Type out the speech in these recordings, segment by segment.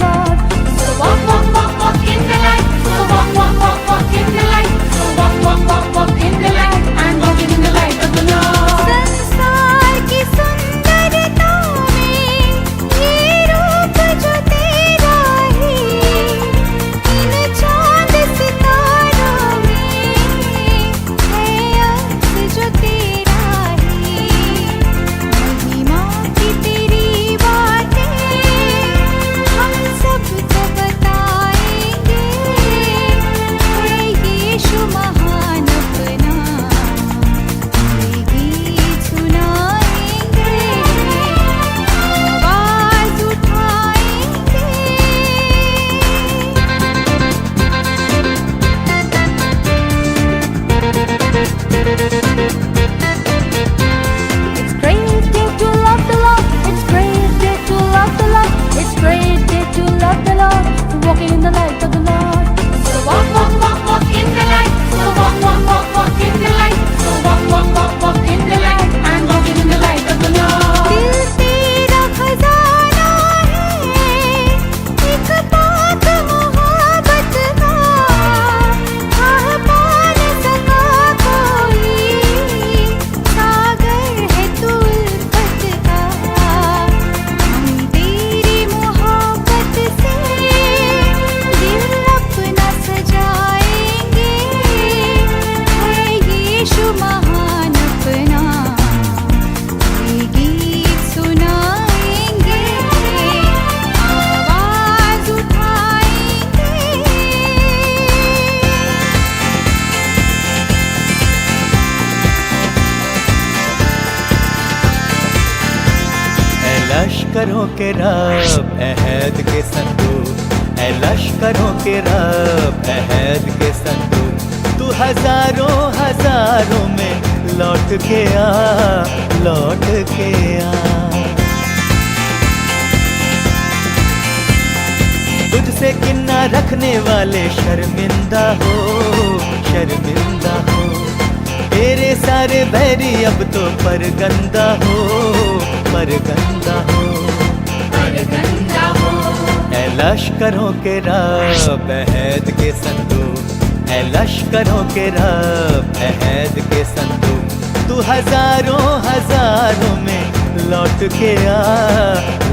Lord. So walk, walk, walk, walk in the light. So walk, walk, walk, walk in the light. So walk, walk, walk, walk in the light. And walking in the light of the Lord. संसार की सुंदरता में ये रूप जो तेरा है, इन चांद सितारों में है अक्स जो तेरा है। महिमा की तेरी बातें हम सबको बताएंगे, है यीशु महान अपना, ये गीत सुनाएंगे, आवाज उठाएंगे। It's great day to love the Lord. It's great day to love the Lord. It's great day to love the Lord. Walking in the light of the Lord. So walk, walk, walk, walk in the light. So walk, walk, walk, walk in the light. So walk, walk, walk, walk in the light. And walking in the light of the Lord. दिल तेरा खजाना है, एक पाक मोहब्बत का, आह पा न सका कोई, सागर है तू उल्फत का। हम तेरी मोहब्बत से दिल अपना सजाएंगे, है यीशु महान अपना, ये गीत सुनाएंगे, आवाज उठाएंगे। ऐ लश्करों के रब अहद के संदूक, ऐ लश्करों के रब अहद के संदूक, तू हजारों हजारों में लौट के आ, लौट के आ। तुझसे किन्ना रखने वाले शर्मिंदा हो, शर्मिंदा हो। तेरे सारे बैरी अब तो परगंदा हो, परगंदा हो। ऐ लश्करों के रब अहद के संदूक, ऐ लश्करों के रब अहद के संदूक, तू हजारों हजारों में लौट के आ,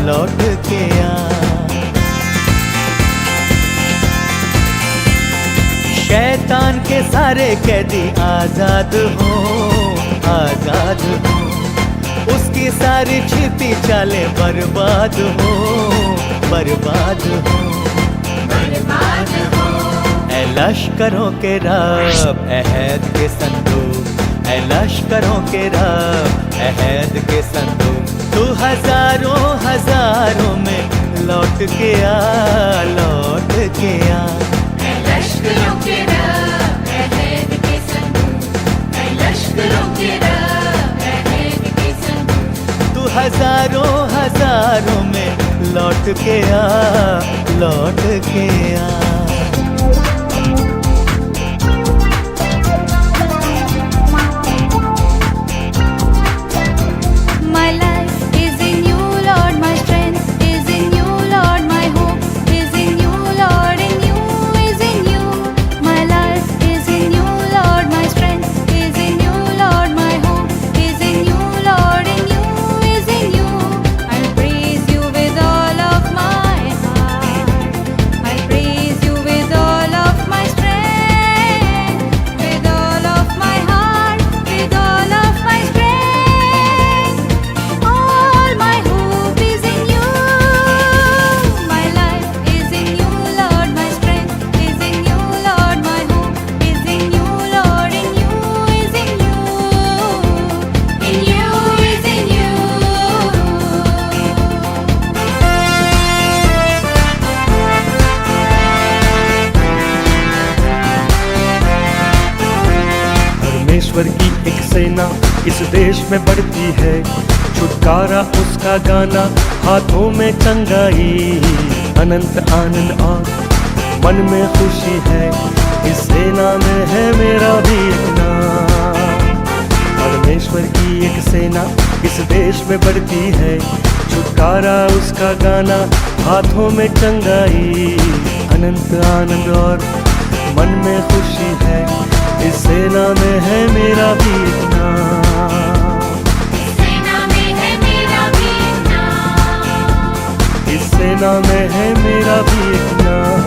लौट के आ। शैतान के सारे कैदी आजाद हो, आजाद हो। उसकी सारी छिपी चालें बर्बाद हो, बर्बाद हो, बर्बाद हो। ऐ लश्करों के रब अहद के संदूक, ऐ लश्करों के रब अहद के संदूक, तू हजारों हजारों में लौट के आ, लौट के आ। लश्करों के रब अहद के संदूक, ऐ लश्करों के रब अहद के संदूक, तू हजारों हजारों में लौट के आ, लौट के आ। My life is in you, Lord. My strength is in you, Lord. My hope is in you, Lord. In you is in you. My life is in you, Lord. My strength is in you, Lord. My hope is in you, Lord. In you is in you. I'll praise you with all of my heart. I'll praise you with all of my strength, with all of my heart, with all of my strength. All my hope is in you. My life is in you, Lord. My strength is in you, Lord. My hope is in you, Lord. In you is in you. In you is in you. परमेश्वर की एक सेना इस देश में बढ़ती है, छुटकारा उसका गाना, हाथों में चंगाई, अनंत आनंद और मन में खुशी है। इस सेना में है मेरा भी एक नाम। परमेश्वर की एक सेना इस देश में बढ़ती है, छुटकारा उसका गाना, हाथों में चंगाई, अनंत आनंद और मन में खुशी है। इस सेना में है मेरा भी एक नाम, सेना में है मेरा भी नाम। इस सेना में है मेरा भी एक नाम।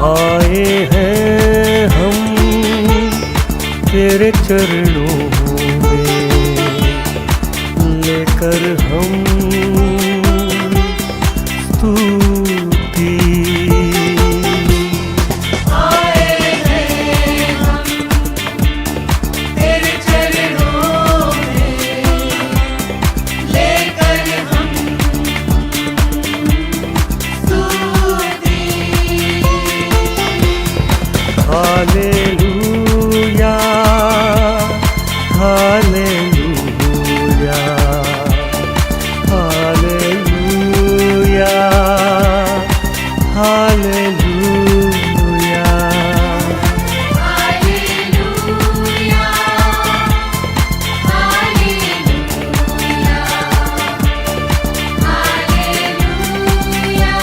आए हैं हम तेरे चरणों में, लेकर हम स्तुति। आए हैं हम तेरे चरणों में, लेकर हम स्तुति। हालेलुया, हालेलुया, हालेलुया, हालेलुया। हालेलुया, हालेलुया, हालेलुया,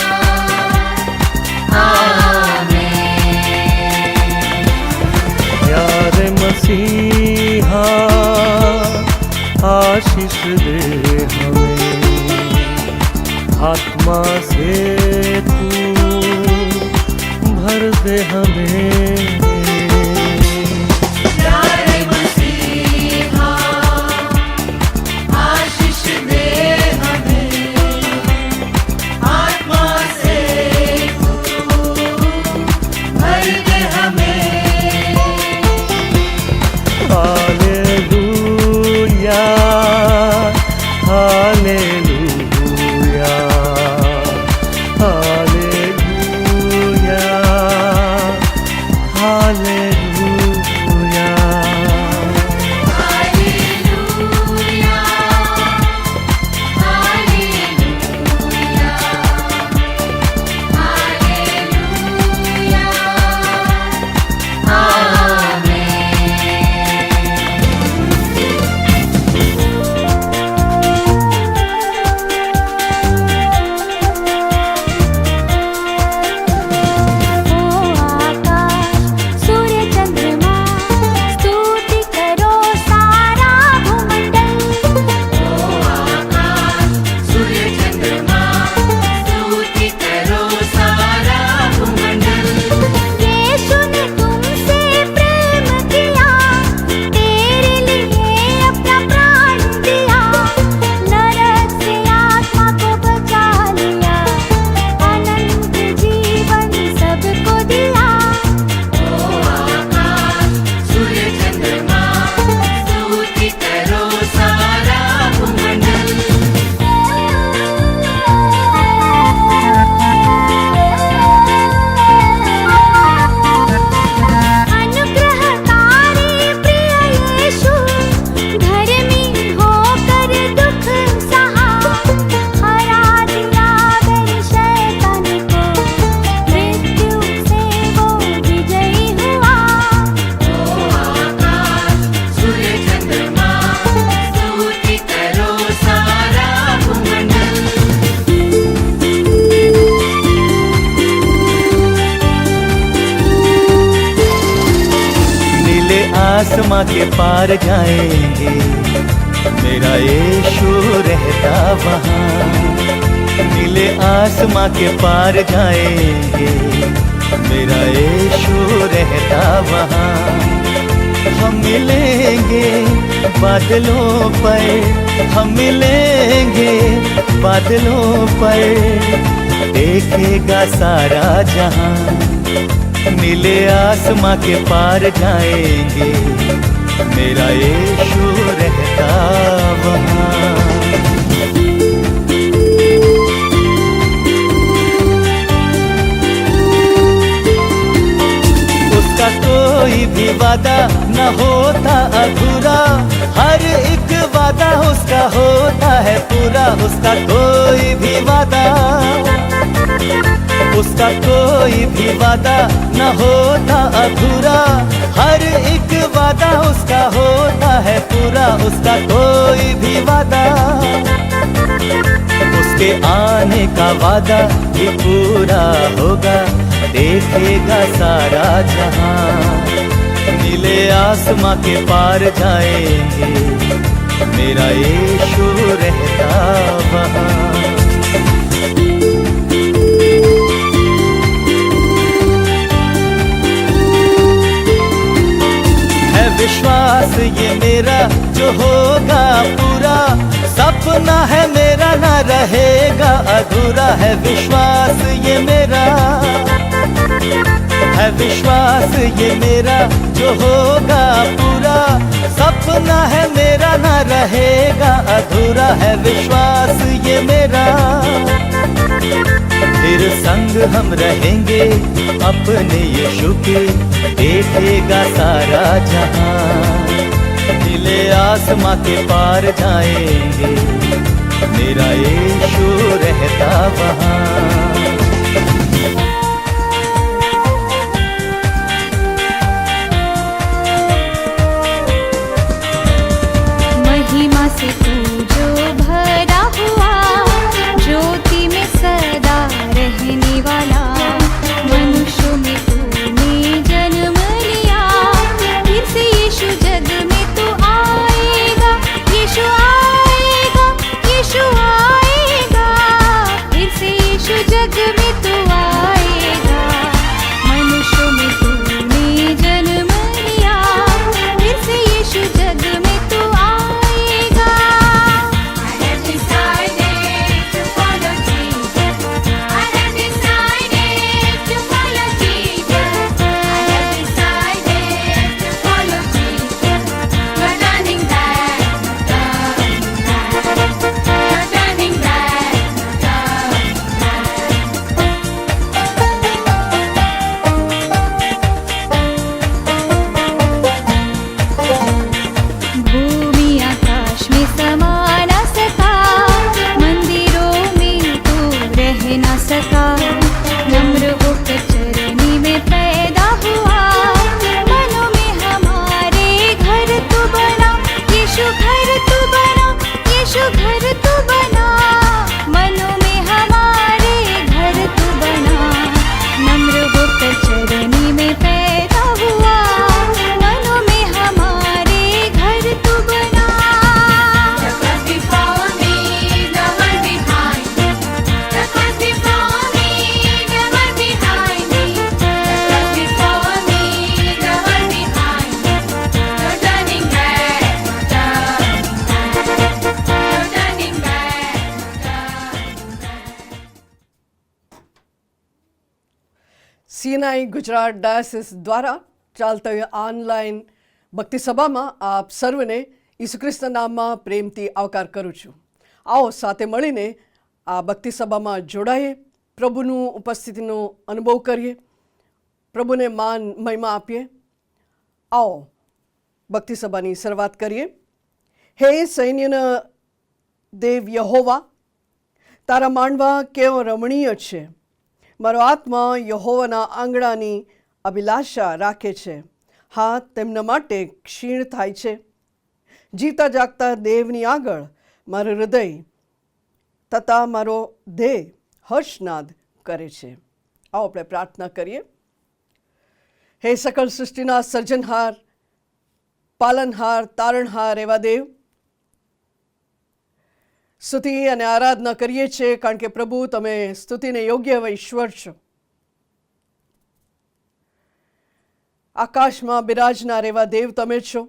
आमीन। प्यारे मसीहा आशीष दे हमें, आत्मा से तू भर दे हमें। प्यारे मसीहा आशीष दे हमें, आत्मा से तू भर दे हमें। हालेलुया, हालेलुया, हालेलुया, हालेलुया। हालेलुया, हालेलुया, हालेलुया, ओ आकाश सूर्य चंद्रमा स्तुति करो सारा भूमंडल। ओ आकाश सूर्य चंद्रमा स्तुति करो सारा भूमंडल। यीशु ने तुमसे प्रेम किया, तेरे लिए अपना प्राण दिया, नरक से आत्मा को बचा लिया, अनंत जीवन सबको दिया। ओ आकाश सूर्य चंद्रमा स्तुति करो सारा भूमंडल। अनुग्रहकारी प्रिय यीशु, धर्मी होकर दुख सहा, हरा दिया गए शैतान को, मृत्यु से वो विजयी हुआ। ओ आकाश सूर्य चंद्रमा स्तुति करो सारा भूमंडल। नीले आसमां के पार जाएंगे, मेरा यीशु रहता वहाँ। नीले आसमां के पार जाएंगे, मेरा यीशु रहता वहाँ। हम मिलेंगे बादलों पर, हम मिलेंगे बादलों पर, देखेगा सारा जहां, नीले आसमां के पार जाएंगे, मेरा यीशु रहता वहां। उसका कोई भी वादा न होता अधूरा, हर एक वादा उसका होता है पूरा। उसका कोई भी वादा, उसका कोई भी वादा न होता अधूरा, हर एक वादा उसका होता है पूरा। उसका कोई भी वादा, उसके आने का वादा भी पूरा होगा, देखेगा सारा जहां, नीले आसमां के पार जाएंगे, मेरा यीशु रहता वहां। है विश्वास ये मेरा जो होगा पूरा, सपना है मेरा ना रहेगा अधूरा। है विश्वास ये मेरा, है विश्वास ये मेरा जो होगा पूरा, सपना है मेरा ना रहेगा अधूरा। है विश्वास ये मेरा, फिर संग हम रहेंगे अपने यीशु के, देखेगा सारा जहां, नीले आसमां के पार जाएंगे, मेरा यीशु रहता वहां। महिमा से तू जो भरा हुआ, ज्योति में सदा रहने वाला, मनुष्यों में तूने जन्म लिया, फिर से यीशु जग में तू आएगा, यीशु आएगा, यीशु आएगा, फिर से यीशु जग में तू आएगा, मनुष्यों में तूने जन्म लिया, फिर से यीशु जग में तू आएगा। I have decided to follow Jesus. I have decided to follow Jesus. I have decided to follow Jesus. No turning back, no turning back. No turning back, no भूमि आकाश में समा न सका, मंदिरों में तू रह न सका, नम्र होकर चरनी में पैदा हुआ, मनों में हमारे घर तू बना, यीशु घर तू बना, यीशु घर तू बना, मनों में हमारे घर तू बना, नम्र होकर चरनी में पैदा हुआ, मनों में हमारे घर तू बना। The cross before me, the one behind me. The cross before me, the one behind me. The cross before me, the one behind me. No turning back, no turning back, no turning back. CNI Gujarat ડાયસિસ દ્વારા ચાલતા online ભક્તિ સભામાં આપ સર્વને ઈસુ ખ્રિસ્તના નામમાં પ્રેમથી આવકાર કરું છું. આવો સાથે મળીને આ ભક્તિ સભામાં જોડાઈએ, પ્રભુનું ઉપસ્થિતિનો અનુભવ કરીએ, પ્રભુને માન મહિમા આપીએ. આવો ભક્તિ સભાની શરૂઆત કરીએ. હે સૈન્યના દેવ યહોવા, તારા માનવા કેવો રમણીય છે. મારો આત્મા યહોવાના આંગણાની અભિલાષા રાખે છે. હા, તેમના માટે ક્ષીણ થાય છે. જીવતા જાગતા દેવની આગળ મારું હૃદય તથા મારો દેહ હર્ષનાદ કરે છે. આવો આપણે પ્રાર્થના કરીએ. હે સકળ સૃષ્ટિના સર્જનહાર, પાલનહાર, તારણહાર એવા દેવ, સ્તુતિ અને આરાધના કરીએ છીએ, કારણ કે પ્રભુ તમે સ્તુતિને યોગ્ય એવા ઈશ્વર છો. આકાશમાં બિરાજનાર એવા દેવ તમે છો.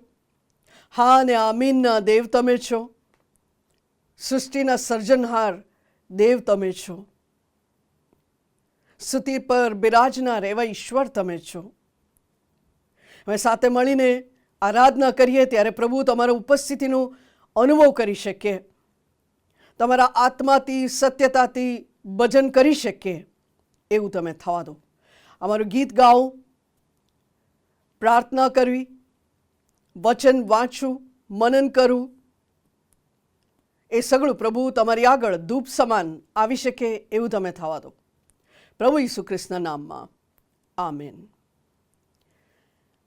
હા અને આમીનના દેવ તમે છો. સૃષ્ટિના સર્જનહાર દેવ તમે છો. સ્તુતિ પર બિરાજનાર એવા ઈશ્વર તમે છો. અમે સાથે મળીને આરાધના કરીએ ત્યારે પ્રભુ તમારા ઉપસ્થિતિનો અનુભવ કરી શકીએ, તમારા આત્માથી સત્યતાથી ભજન કરી શકીએ એવું તમે થવા દો. અમારું ગીત ગાઓ, પ્રાર્થના કરવી, વચન વાંચવું, મનન કરવું, એ સગળું પ્રભુ તમારી આગળ ધૂપ સમાન આવી શકે એવું તમે થવા દો. પ્રભુ ઈસુ ખ્રિસ્તના નામમાં આમેન.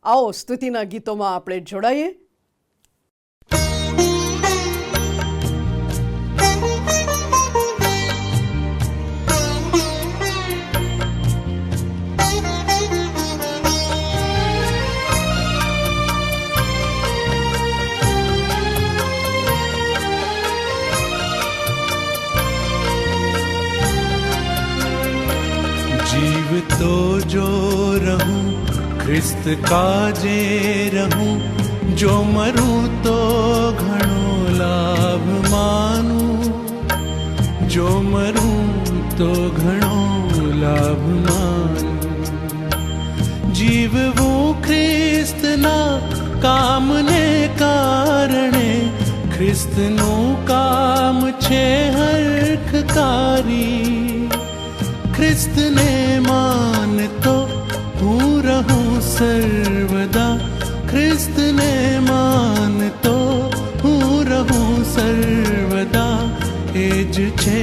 આવો સ્તુતિના ગીતોમાં આપણે જોડાઈએ. जीव तो जो रहूं ख्रिस्त काजे रहूं, जो मरूं तो घणो लाभ मानूं, जो मरूं तो घणो लाभ मानूं. जीवવું ખ્રિસ્તના કામને કારણે, ખ્રિસ્તનું કામ છે હરખકારી. ખ્રિસ્ત ને માનતો હું રહું સર્વદા, ખ્રિસ્ત ને માનતો હું રહું સર્વદા. એ જ છે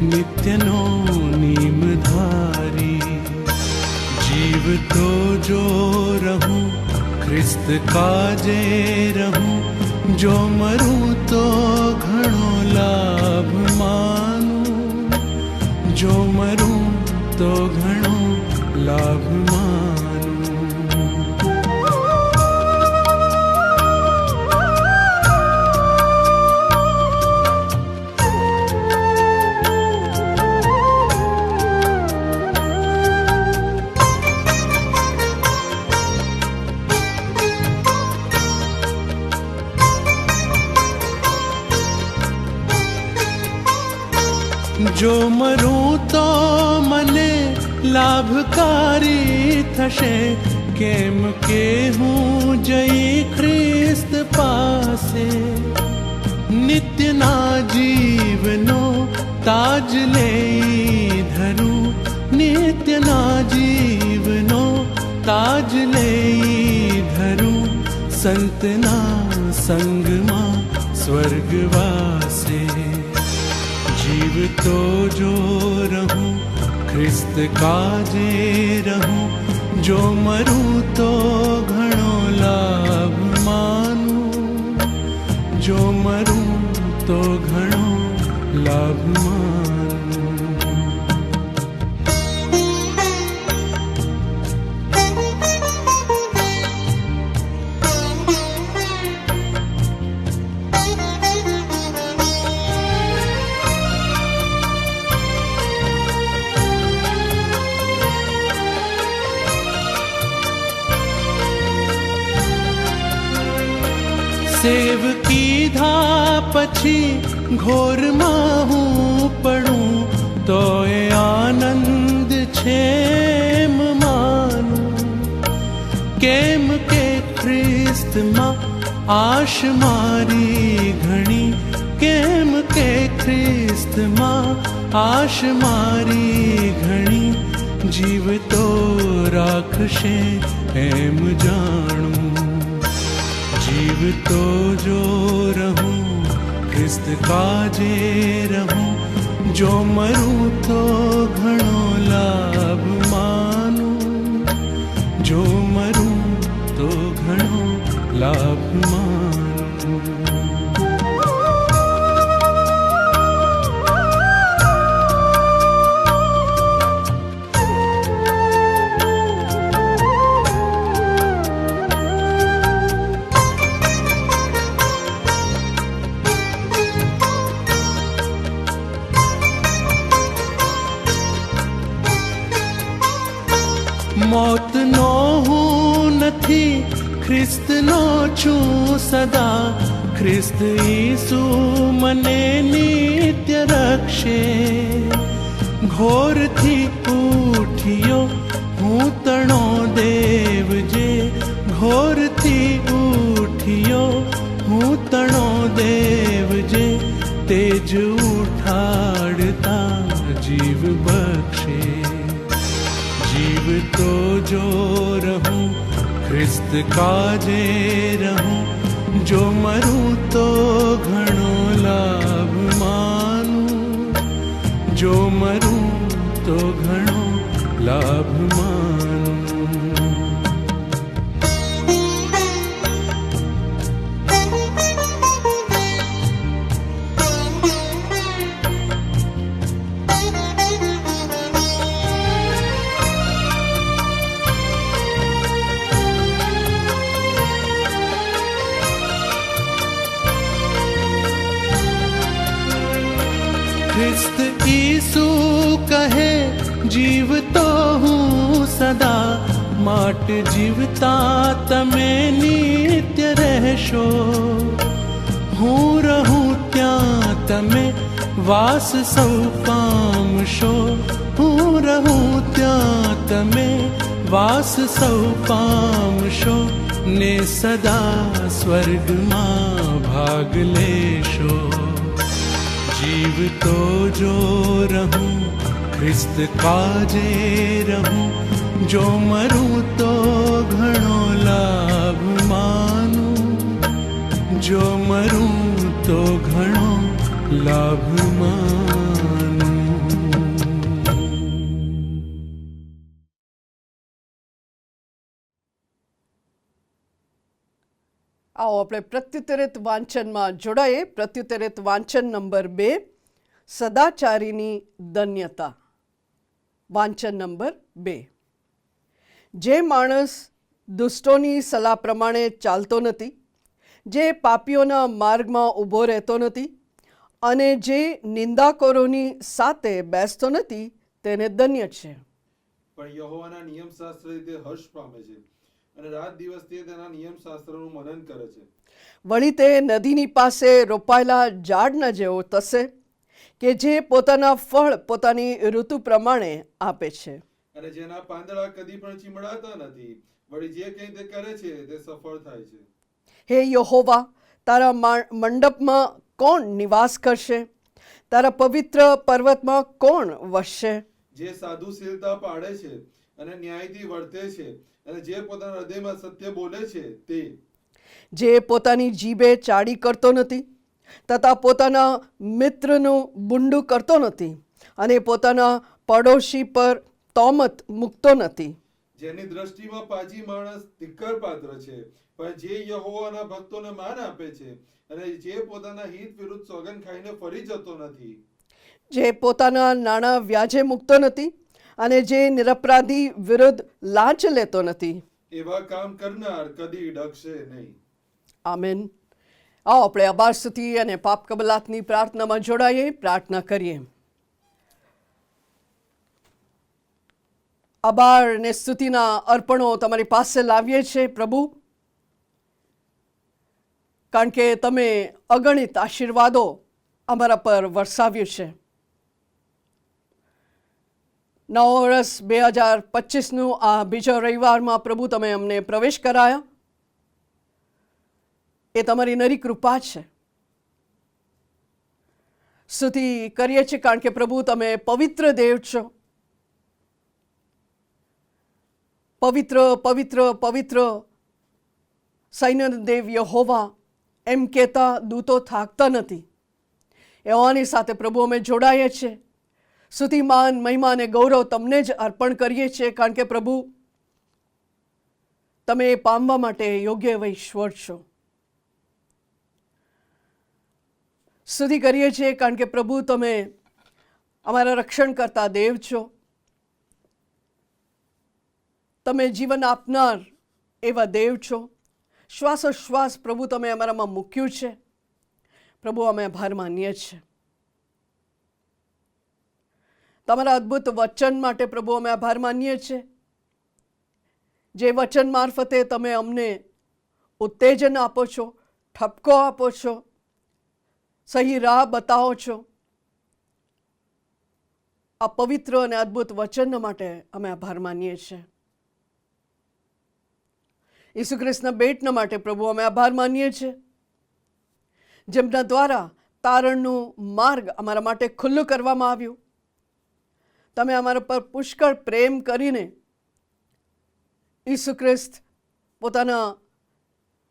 નિત્યનો નિયમધારી. જીવતો જો રહું ખ્રિસ્ત કાજે રહું, જો મરું તો ઘણો લાભ માનું, જો મરું તો ઘણો લાભ માનું. જો મરું તો મને લાભકારી થશે, કેમ કે હું જઈ ખ્રિસ્ત પાસે. નિત્યના જીવનો તાજ લઈ ધરું, નિત્યના જીવનો તાજ લઈ ધરું. સંતના સંગમાં સ્વર્ગવાસે. जीवतो जो रहूं ख्रिस्त काजे रहूं, जो मरूं तो घणो लाभ मानूं, जो मरूं तो घणो लाभ मानूं. સેવ કીધા પછી ઘોરમાં હું પડું, તો એ આનંદ છે એમ માનું. કેમ કે ખ્રિસ્તમાં આશ મારી ઘણી, કેમ કે ખ્રિસ્તમાં આશ મારી ઘણી. જીવતો રાખશે એમ જાણું. जीवतो जो रहूं ख्रिस्त काजे रहूं, जो मरूं तो घणो लाभ मानूं, जो मरूं तो घणो लाभ मानूं. मौत नो हूँ નથી ખ્રિસ્તનો છું સદા, ખ્રિસ્ત ઈસુ મને નિત્ય રક્ષે. ઘોરથી ઉઠ્યો હું તણો દેવ જે, ઘોરથી ઉઠ્યો હું તણો દેવ જે, તેજ ઉઠાડતા જીવ બક્ષે. जीव तो जो रहूं ख्रिस्त काजे रहूं, जो मरूं तो घणो लाभ मानूं, जो मरूं तो घणो लाभ मानूं. ખ્રિસ્ત ઈસુ કહે જીવતો હું સદા, માટ જીવતા તમે નિત્ય રહેશો. હું રહું ત્યાં તમે વાસ સૌ પામશો, હું રહું ત્યાં તમે વાસ સૌ પામશો, ને સદા સ્વર્ગમાં ભાગ લેશો. जीव तो जो रहूं ख्रिस्त काजे रहूं, जो मरूं तो घणो लाभ मानूं, जो मरूं तो घणो लाभ मानूं. આવો આપણે પ્રત્યુત્તરિત વાંચનમાં જોડાઈએ. પ્રત્યુત્તરિત વાંચન નંબર 2, સદાચારીની ધન્યતા. વાંચન નંબર 2. જે માણસ દુષ્ટોની સલાહ પ્રમાણે ચાલતો નથી, જે પાપીઓના માર્ગમાં ઊભો રહેતો નથી, અને જે નિંદાકોરોની સાથે બેસતો નથી, તેને ધન્ય છે. પણ યહોવાના નિયમશાસ્ત્રથી તે હર્ષ પામે છે, અને રાત દિવસ તે તેના નિયમશાસ્ત્રનું મનન કરે છે. વળી તે નદીની પાસે રોપાયેલા ઝાડના જેવો થશે, કે જે પોતાના ફળ પોતાની ઋતુ પ્રમાણે આપે છે. અને જેના પાંદડા કદી પણ ચીમડાતા નથી, વળી જે કંઈ તે કરે છે તે સફળ થાય છે. હે યહોવા, તારા મંડપમાં કોણ નિવાસ કરશે? તારા પવિત્ર પર્વતમાં કોણ વસશે? જે સાધુશીલતા પાળે છે અને ન્યાયથી વર્તે છે, અને જે પોતાના હૃદયમાં સત્ય બોલે છે તે, જે પોતાની જીભે ચાડી કરતો નથી, તથા પોતાના મિત્રનું બુંડું કરતો નથી, અને પોતાના પડોશી પર તોમત મૂકતો નથી. જેની દ્રષ્ટિમાં પાજી માણસ ધિક્કાર પાત્ર છે, પણ જે યહોવાના ભક્તોને માન આપે છે, અને જે પોતાના હિત વિરુદ્ધ સોગંદ ખાઈને ફરી જતો નથી. જે પોતાના નાણાં વ્યાજે મૂકતો નથી, અને જે નિરપરાધી વિરુદ્ધ લાંચ લેતો નથી. એવા કામ કરનાર કદી ડગશે નહીં. આમેન. આવો આપણે આભાર સ્તુતિ અને પાપ કબલાતની પ્રાર્થનામાં જોડાઈએ, પ્રાર્થના કરીએ. આભાર અને સ્તુતિના અર્પણો તમારી પાસે લાવીએ છીએ પ્રભુ, કારણ કે તમે અગણિત આશીર્વાદો અમારા પર વરસાવ્યું છે. નવ વર્ષ 2025નું આ બીજો રવિવારમાં પ્રભુ તમે અમને પ્રવેશ કરાયા. એ તમારી નરી કૃપા છે. સ્તુતિ કરીએ છીએ કારણ કે પ્રભુ તમે પવિત્ર દેવ છો. પવિત્ર પવિત્ર પવિત્ર સૈન્યના દેવ યહોવા એમ કહેતા દૂતો થાકતા નથી. એવાની સાથે પ્રભુ અમે જોડાઈએ છીએ. સ્તુતિ, માન, મહિમા અને ગૌરવ તમને જ અર્પણ કરીએ છીએ, કારણ કે પ્રભુ તમે પામવા માટે યોગ્ય એવા ઈશ્વર છો. સ્તુતિ કરીએ છીએ કારણ કે પ્રભુ તમે અમારા રક્ષણ કરતા દેવ છો. તમે જીવન આપનાર એવા દેવ છો. શ્વાસોશ્વાસ પ્રભુ તમે અમારામાં મૂક્યું છે. પ્રભુ અમે આભાર માનીએ છીએ. તમારા અદ્ભુત વચન માટે પ્રભુ અમે આભાર માનીએ છીએ જે વચન મારફતે તમે અમને ઉત્તેજન આપો છો, ઠપકો આપો છો, સહી રાહ બતાવો છો, આ પવિત્ર અને અદ્ભુત વચન માટે અમે આભાર માનીએ છીએ. ઈસુ ખ્રિસ્તના બેટના માટે પ્રભુ અમે આભાર માનીએ છીએ, જેમના દ્વારા તારણનું માર્ગ અમારા માટે ખુલ્લું કરવામાં આવ્યું. તમે અમારા પર પુષ્કળ પ્રેમ કરીને ઈસુ ખ્રિસ્ત પોતાના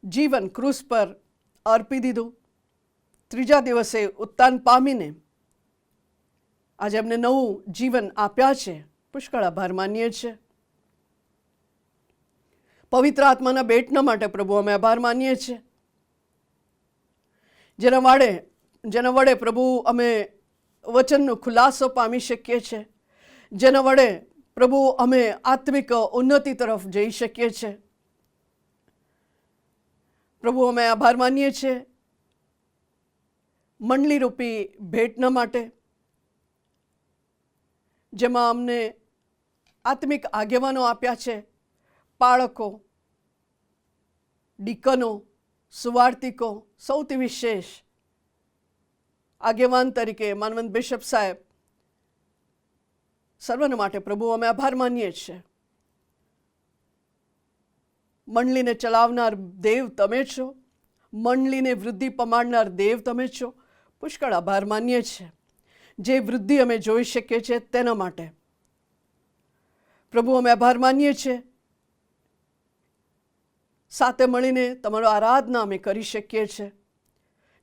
જીવન ક્રૂસ પર અર્પી દીધું. ત્રીજા દિવસે ઉત્થાન પામીને આજે અમને નવું જીવન આપ્યા છે. પુષ્કળ આભાર માનીએ છીએ. પવિત્ર આત્માના બેટના માટે પ્રભુ અમે આભાર માનીએ છીએ, જેના વડે પ્રભુ અમે વચનનો ખુલાસો પામી શકીએ છીએ, જેના વડે પ્રભુ અમે આત્મિક ઉન્નતિ તરફ જઈ શકીએ છીએ. પ્રભુ અમે આભાર માનીએ છીએ મંડળી રૂપી ભેટના માટે, જેમાં અમને આત્મિક આગેવાનો આપ્યા છે, બાળકો, ડીકનો, સુવાર્તિકો, સૌથી વિશેષ આગેવાન તરીકે માનવંત બિશપ સાહેબ, સર્વના માટે પ્રભુ અમે આભાર માનીએ છીએ. મંડળીને ચલાવનાર દેવ તમે છો, મંડળીને વૃદ્ધિ પમાડનાર દેવ તમે છો. પુષ્કળ આભાર માનીએ છીએ જે વૃદ્ધિ અમે જોઈ શકીએ છીએ તેના માટે. પ્રભુ અમે આભાર માનીએ છીએ સાથે મળીને તમારો આરાધના અમે કરી શકીએ છીએ.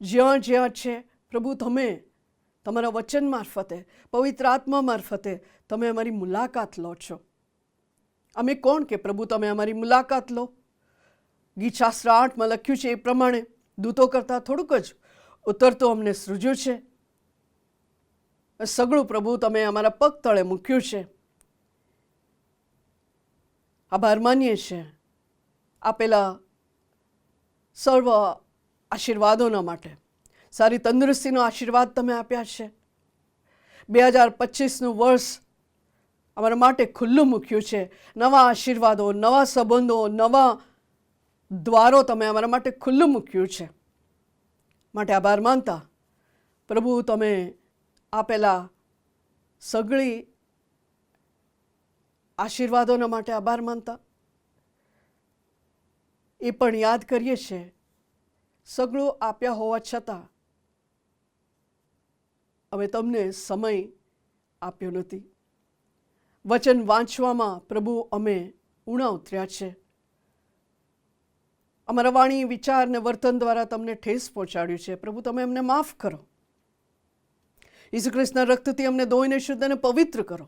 જ્યાં જ્યાં છે પ્રભુ તમે તમારા વચન મારફતે, પવિત્ર આત્મા મારફતે તમે અમારી મુલાકાત લો છો. અમે કોણ કે પ્રભુ તમે અમારી મુલાકાત લો? ગીતશાસ્ત્ર 8માં લખ્યું છે એ પ્રમાણે દૂતો કરતાં થોડુંક જ ઉતરતો અમને સૃજ્યું છે. સગળું પ્રભુ તમે અમારા પગ તળે મૂક્યું છે. આભાર માનીએ છીએ આપેલા સર્વ આશીર્વાદોના માટે. સારી તંદુરસ્તીનો આશીર્વાદ તમે આપ્યા છે. 2025નું વર્ષ અમારા માટે ખુલ્લું મૂક્યું છે. નવા આશીર્વાદો, નવા સંબંધો, નવા દ્વારો તમે અમારા માટે ખુલ્લું મૂક્યું છે. માટે આભાર માનતા પ્રભુ તમે આપેલા સગળી આશીર્વાદોના માટે આભાર માનતા એ પણ યાદ કરીએ છીએ સગળું આપ્યા હોવા છતાં અમે તમને સમય આપ્યો નથી. વચન વાંચવામાં પ્રભુ અમે ઊણા ઉતર્યા છે. અમારા વાણી, વિચાર ને વર્તન દ્વારા તમને ઠેસ પહોંચાડ્યું છે. પ્રભુ તમે અમને માફ કરો. ઈસુ ખ્રિસ્તના રક્તથી અમને ધોઈને શુદ્ધ અને પવિત્ર કરો,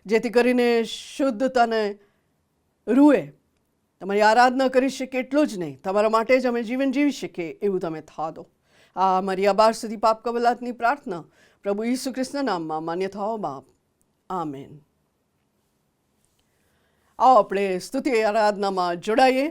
જેથી કરીને શુદ્ધતાને રૂએ તમારી આરાધના કરી શકીએ. એટલું જ નહીં, તમારા માટે જ અમે જીવન જીવી શકીએ એવું તમે થા દો. આ અમારી આ બાર સુધી પાપ કબલાતની પ્રાર્થના પ્રભુ ઈસુ ખ્રિસ્તના નામમાં માન્ય થાઓ બાપ. આમેન. આવો આપણે સ્તુતિ આરાધનામાં જોડાઈએ.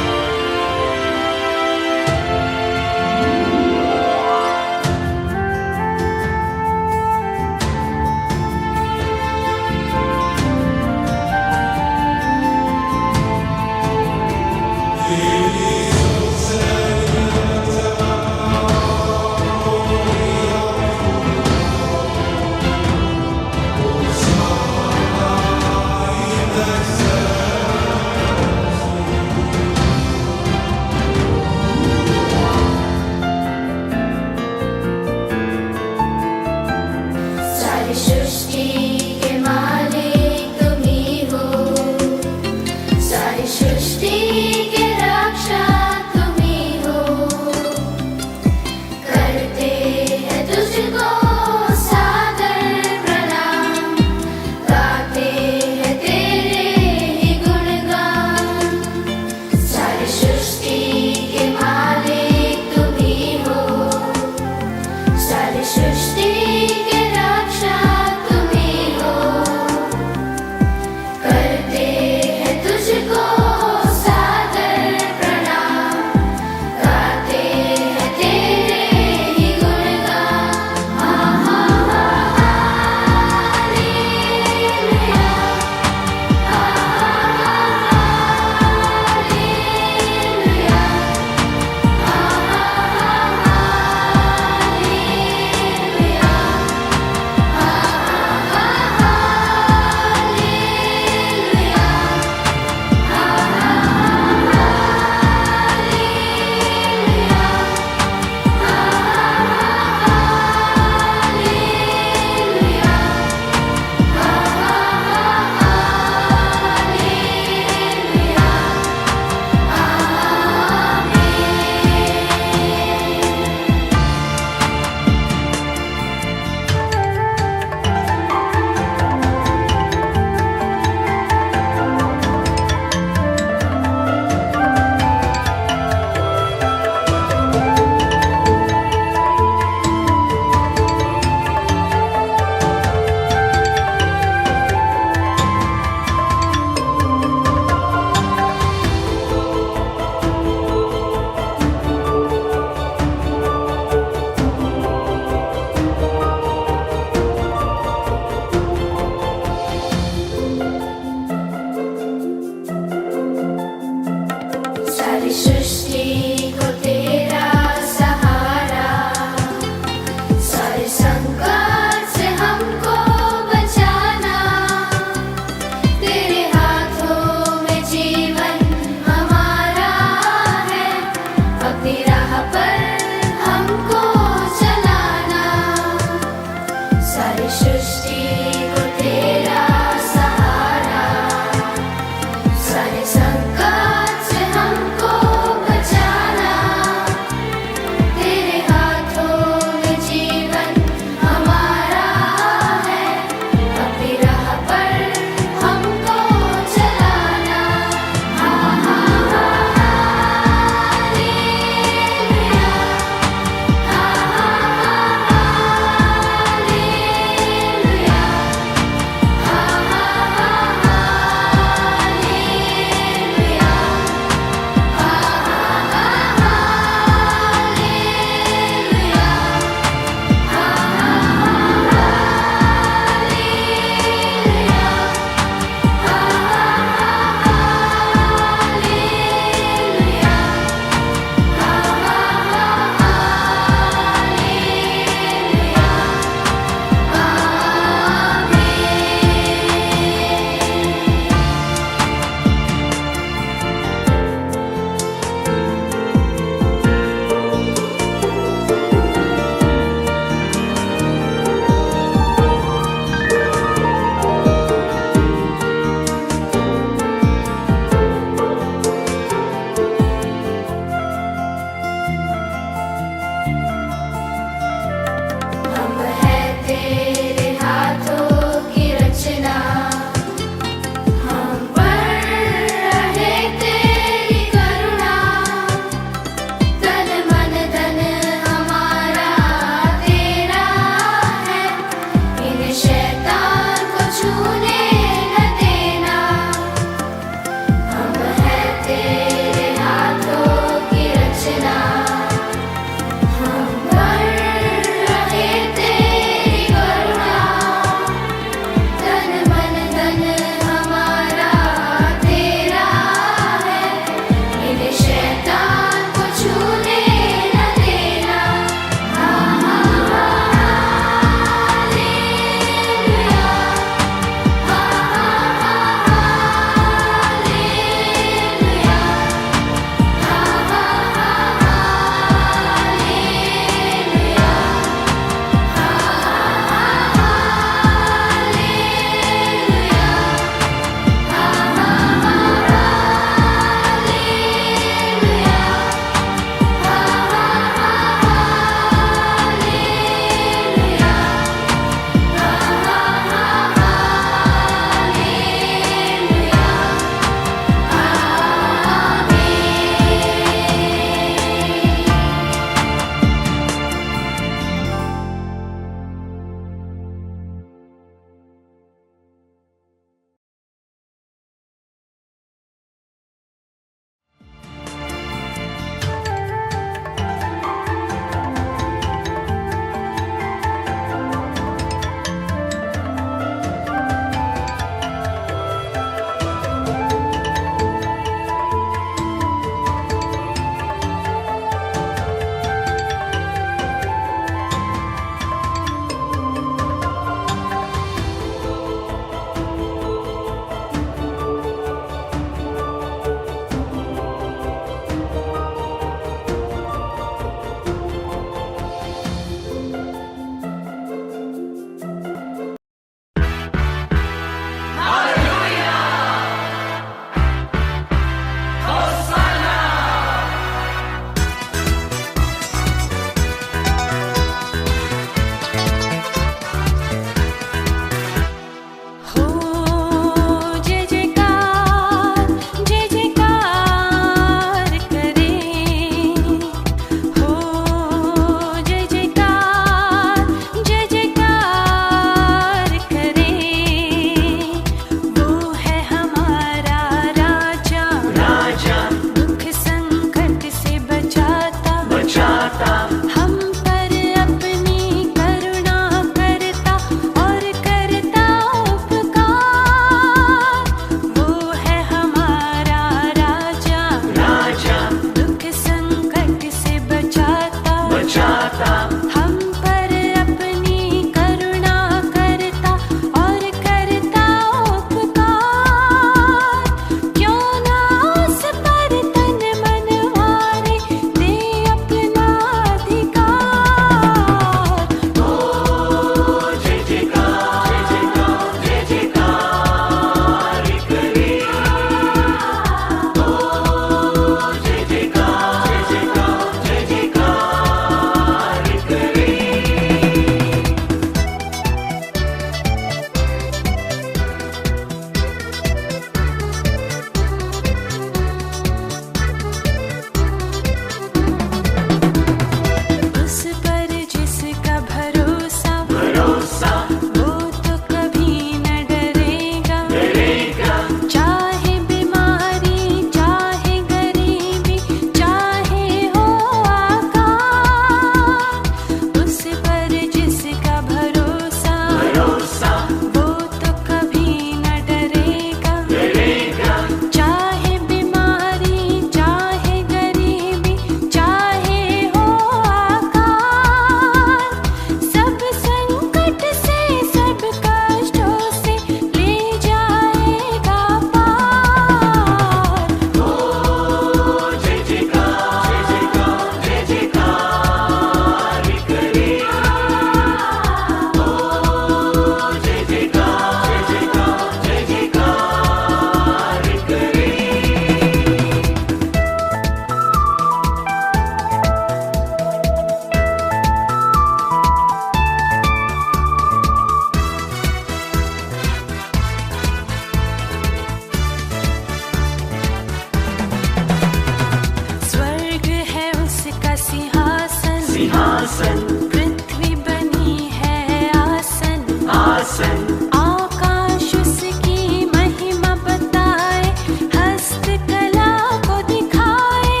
पृथ्वी बनी है आसन आकाश उसकी महिमा बताए हस्तकला को दिखाए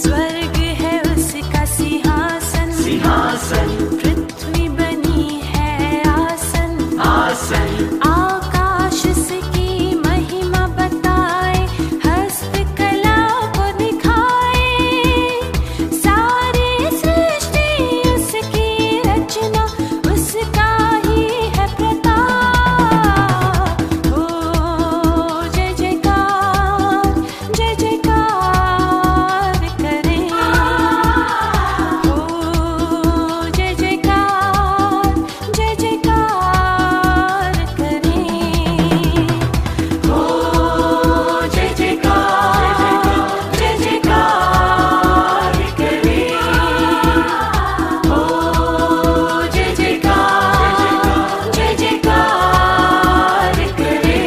स्वर्ग है उसका सिंहासन पृथ्वी बनी है आसन आकाश उसकी महिमा बताए हस्तकला को दिखाए सारी सृष्टि उसकी रचना उसका ही है प्रताप ओ जय जयकार करें ओ जय जयकार करें ओ जय जयकार करें ओ जय जयकार करें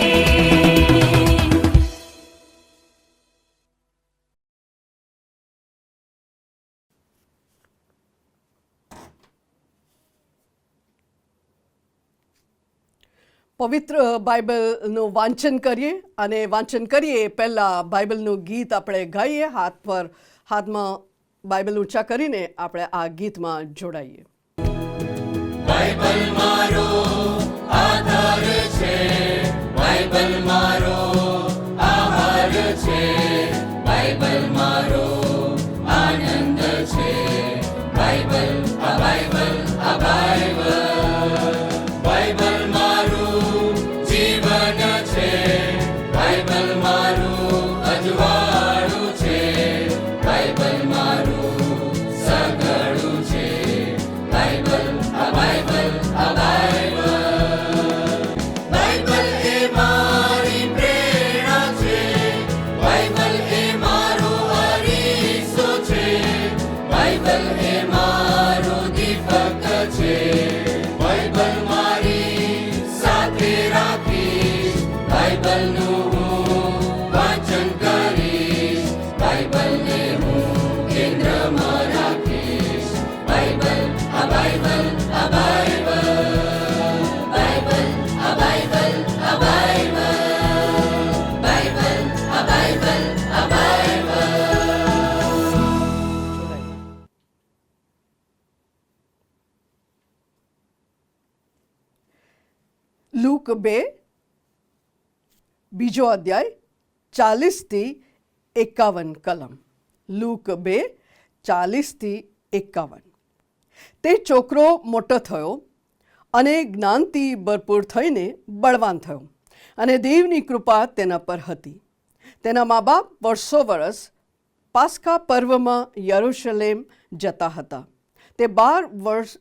પવિત્ર બાઇબલનું વાંચન કરીએ અને વાંચન કરીએ એ પહેલાં બાઇબલનું ગીત આપણે ગાઈએ. હાથમાં બાઇબલ ઊંચા કરીને આપણે આ ગીતમાં જોડાઈએ. લૂક 2 બીજો અધ્યાય 40-51 કલમ. લૂક 2 40-51. તે છોકરો મોટો થયો અને જ્ઞાનથી ભરપૂર થઈને બળવાન થયો અને દેવની કૃપા તેના પર હતી. તેના મા બાપ વર્ષો પાસ્કા પર્વમાં યરુશલેમ જતા હતા. તે 12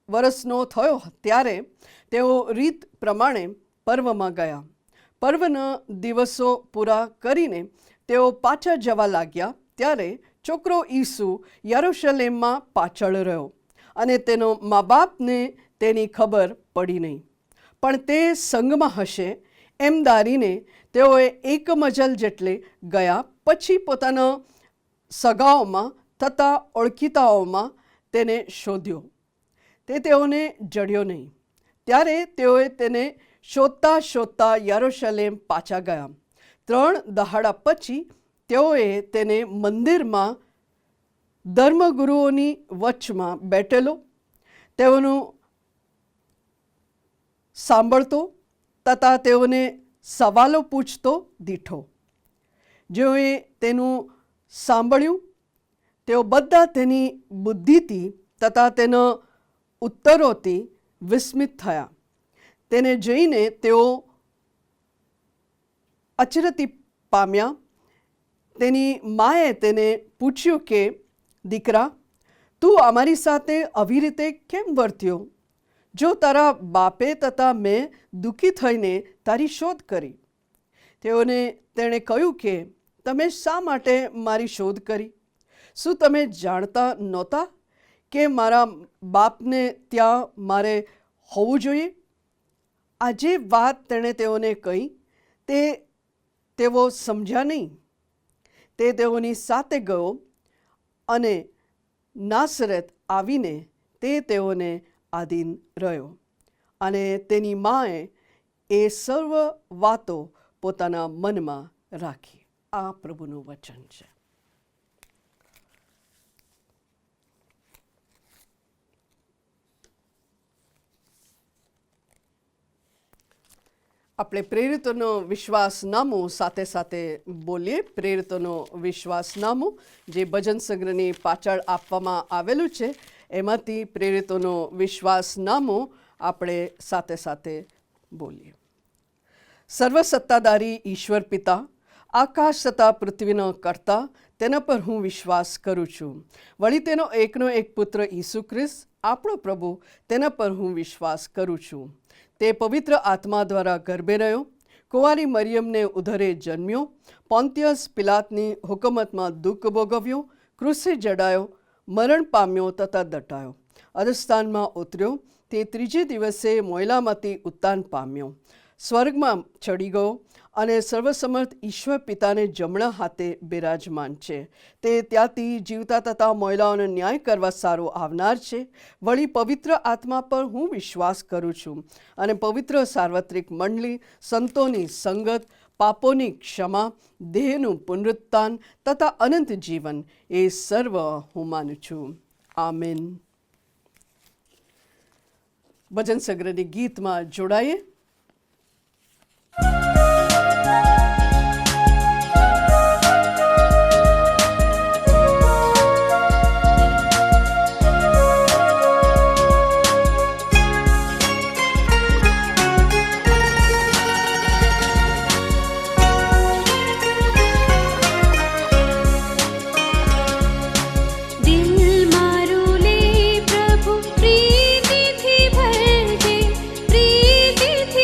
વર્ષનો થયો ત્યારે તેઓ રીત પ્રમાણે પર્વમાં ગયા. પર્વના દિવસો પૂરા કરીને તેઓ પાછા જવા લાગ્યા ત્યારે છોકરો ઈસુ યરુશલેમમાં પાછળ રહ્યો અને તેનો મા બાપને તેની ખબર પડી નહીં. પણ તે સંઘમાં હશે એમ ધારીને તેઓએ એક મજલ જેટલે ગયા. પછી પોતાના સગાઓમાં તથા ઓળખીતાઓમાં તેને શોધ્યો. તે તેઓને જડ્યો નહીં. ત્યારે તેઓએ તેને શોધતા યરુશલેમ પાછા ગયા. 3 દહાડા પછી તેઓએ તેને મંદિરમાં ધર્મગુરુઓની વચમાં બેઠેલો તેઓનું સાંભળતો તથા તેઓને સવાલો પૂછતો દીઠો. જેઓએ તેનું સાંભળ્યું તેઓ બધા તેની બુદ્ધિથી તથા તેના ઉત્તરોથી વિસ્મિત થયા. તેને જોઈને તેઓ અચરતી પામ્યા. તેની માએ તેને પૂછ્યું કે, દીકરા, તું અમારી સાથે આવી રીતે કેમ વર્ત્યો? જો તારા બાપે તથા મેં દુઃખી થઈને તારી શોધ કરી. તેણે કહ્યું કે, તમે શા માટે મારી શોધ કરી? શું તમે જાણતા નહોતા કે મારા બાપને ત્યાં મારે હોવું જોઈએ? આ જે વાત તેણે તેઓને કહી તે તેઓ સમજ્યા નહીં. તે તેઓની સાથે ગયો અને નાસરત આવીને તે તેઓને આધીન રહ્યો અને તેની માએ એ સર્વ વાતો પોતાના મનમાં રાખી. આ પ્રભુનું વચન છે. આપણે પ્રેરિતોનો વિશ્વાસનામું સાથે સાથે બોલીએ. પ્રેરિતોનો વિશ્વાસનામું જે ભજન સંગ્રહની પાછળ આપવામાં આવેલું છે, એમાંથી પ્રેરિતોનો વિશ્વાસનામું આપણે સાથે સાથે બોલીએ. સર્વસત્તાધારી ઈશ્વર પિતા, આકાશ તથા પૃથ્વીનો કર્તા, તેના પર હું વિશ્વાસ કરું છું. વળી તેનો એકનો એક પુત્ર ઈસુ ખ્રિસ્ત આપણો પ્રભુ, તેના પર હું વિશ્વાસ કરું છું. તે પવિત્ર આત્મા દ્વારા ગર્ભે રહ્યો, કુંવારી મરિયમને ઉદરે જન્મ્યો, પોન્તિયસ પિલાતની હુકુમતમાં દુઃખ ભોગવ્યો, ક્રૂસે જડાયો, મરણ પામ્યો તથા દટાયો, અધસ્થાનમાં ઉતર્યો, તે ત્રીજે દિવસે મોયલામાંથી ઉત્થાન પામ્યો, સ્વર્ગમાં ચડી ગયો અને સર્વસમર્થ ઈશ્વર પિતાને જમણા હાથે બિરાજમાન છે. તે ત્યાંથી જીવતા તથા મોયલાઓનો ન્યાય કરવા સારો આવનાર છે. વળી પવિત્ર આત્મા પર હું વિશ્વાસ કરું છું અને પવિત્ર સાર્વત્રિક મંડળી, સંતોની સંગત, પાપોની ક્ષમા, દેહનું પુનરુત્થાન તથા અનંત જીવન, એ સર્વ હું માનું છું. આમેન. ભજન સંગ્રહની ગીતમાં જોડાઈએ. દિલ મારું લે પ્રભુ પ્રીતિથી ભરજે, પ્રીતિથી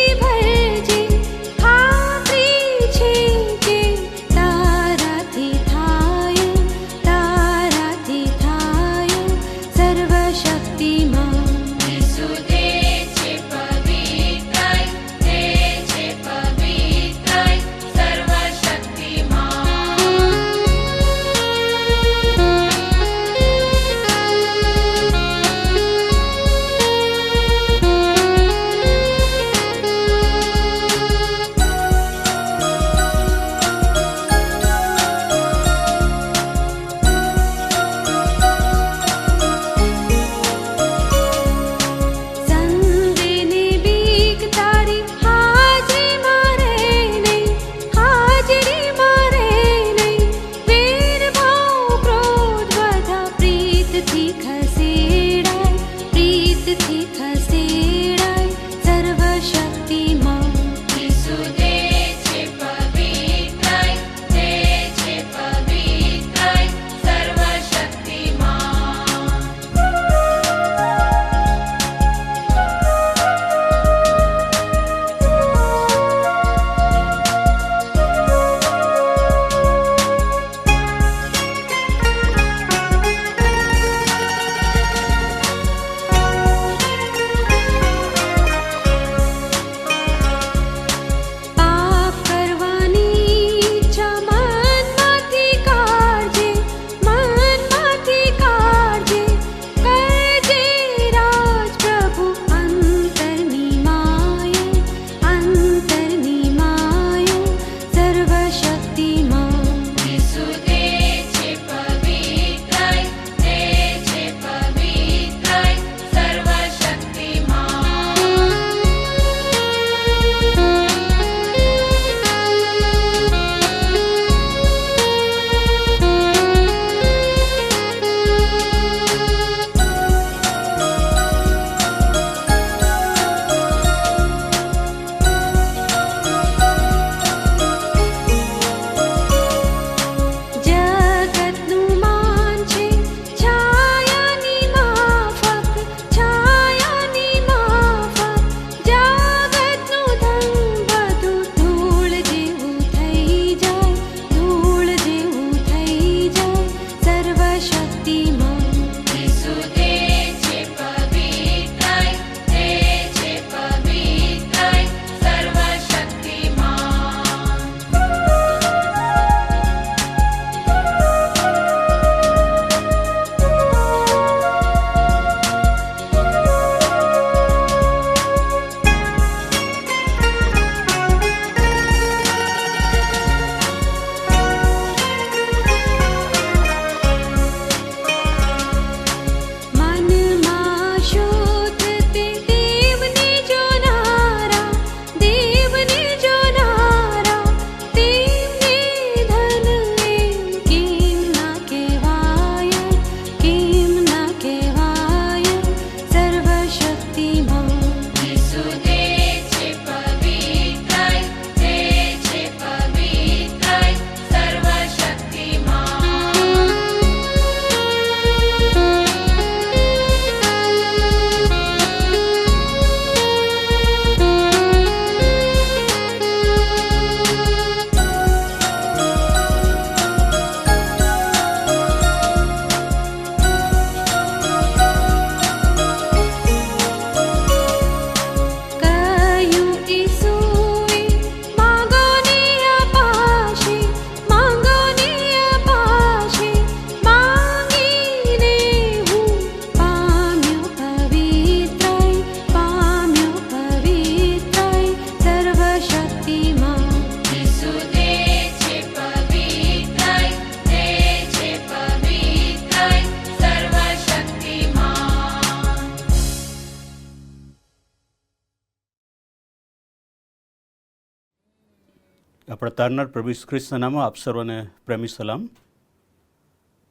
આપણા તારનાર પ્રભુ ઈસુ ખ્રિસ્તના નામમાં આપ સર્વને પ્રેમી સલામ.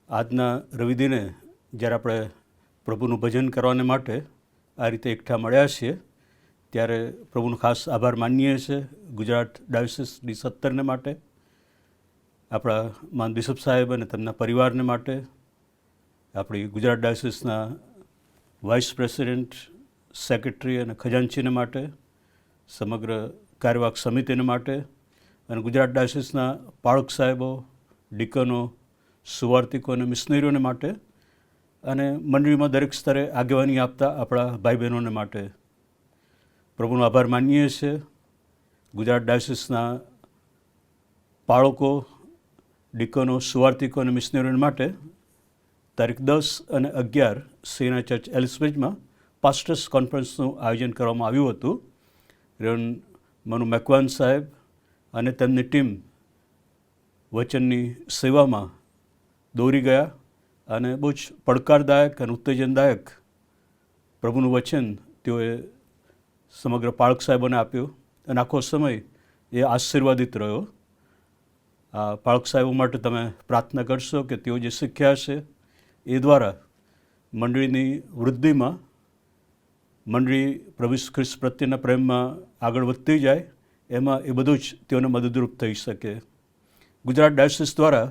આજના રવિદિને જ્યારે આપણે પ્રભુનું ભજન કરવાને માટે આ રીતે એકઠા મળ્યા છીએ ત્યારે પ્રભુનો ખાસ આભાર માનીએ છીએ ગુજરાત ડાયોસિસની 17ને માટે, આપણા માન બિશપ સાહેબ અને તેમના પરિવારને માટે, આપણી ગુજરાત ડાયોસિસના વાઇસ પ્રેસિડેન્ટ, સેક્રેટરી અને ખજાનચીને માટે, સમગ્ર કાર્યવાહક સમિતિને માટે અને ગુજરાત ડાયોસિસના પાળક સાહેબો, ડીકનો, સુવાર્તિકો અને મિશનરીઓને માટે અને મંડળીમાં દરેક સ્તરે આગેવાની આપતા આપણા ભાઈ બહેનોને માટે પ્રભુનો આભાર માનીએ છીએ. ગુજરાત ડાયોસિસના પાળકો, ડીકનો, સુવાર્તિકો અને મિશનરીઓને માટે તારીખ 10 અને 11 સેના ચર્ચ એલિસબ્રિજમાં પાસ્ટર્સ કોન્ફરન્સનું આયોજન કરવામાં આવ્યું હતું. રેવન મનુ મેકવાન સાહેબ અને તેમની ટીમ વચનની સેવામાં દોરી ગયા અને બહુ જ પડકારદાયક અને ઉત્તેજનદાયક પ્રભુનું વચન તેઓએ સમગ્ર પાળક સાહેબોને આપ્યું અને આખો સમય એ આશીર્વાદિત રહ્યો. આ પાળક સાહેબો માટે તમે પ્રાર્થના કરશો કે તેઓ જે શીખ્યા છે એ દ્વારા મંડળીની વૃદ્ધિમાં, મંડળી પ્રભુ ઈસુ ખ્રિસ્ત પ્રત્યેના પ્રેમમાં આગળ વધતી જાય એમાં એ બધું જ તેઓને મદદરૂપ થઈ શકે. ગુજરાત ડાયોસિસ દ્વારા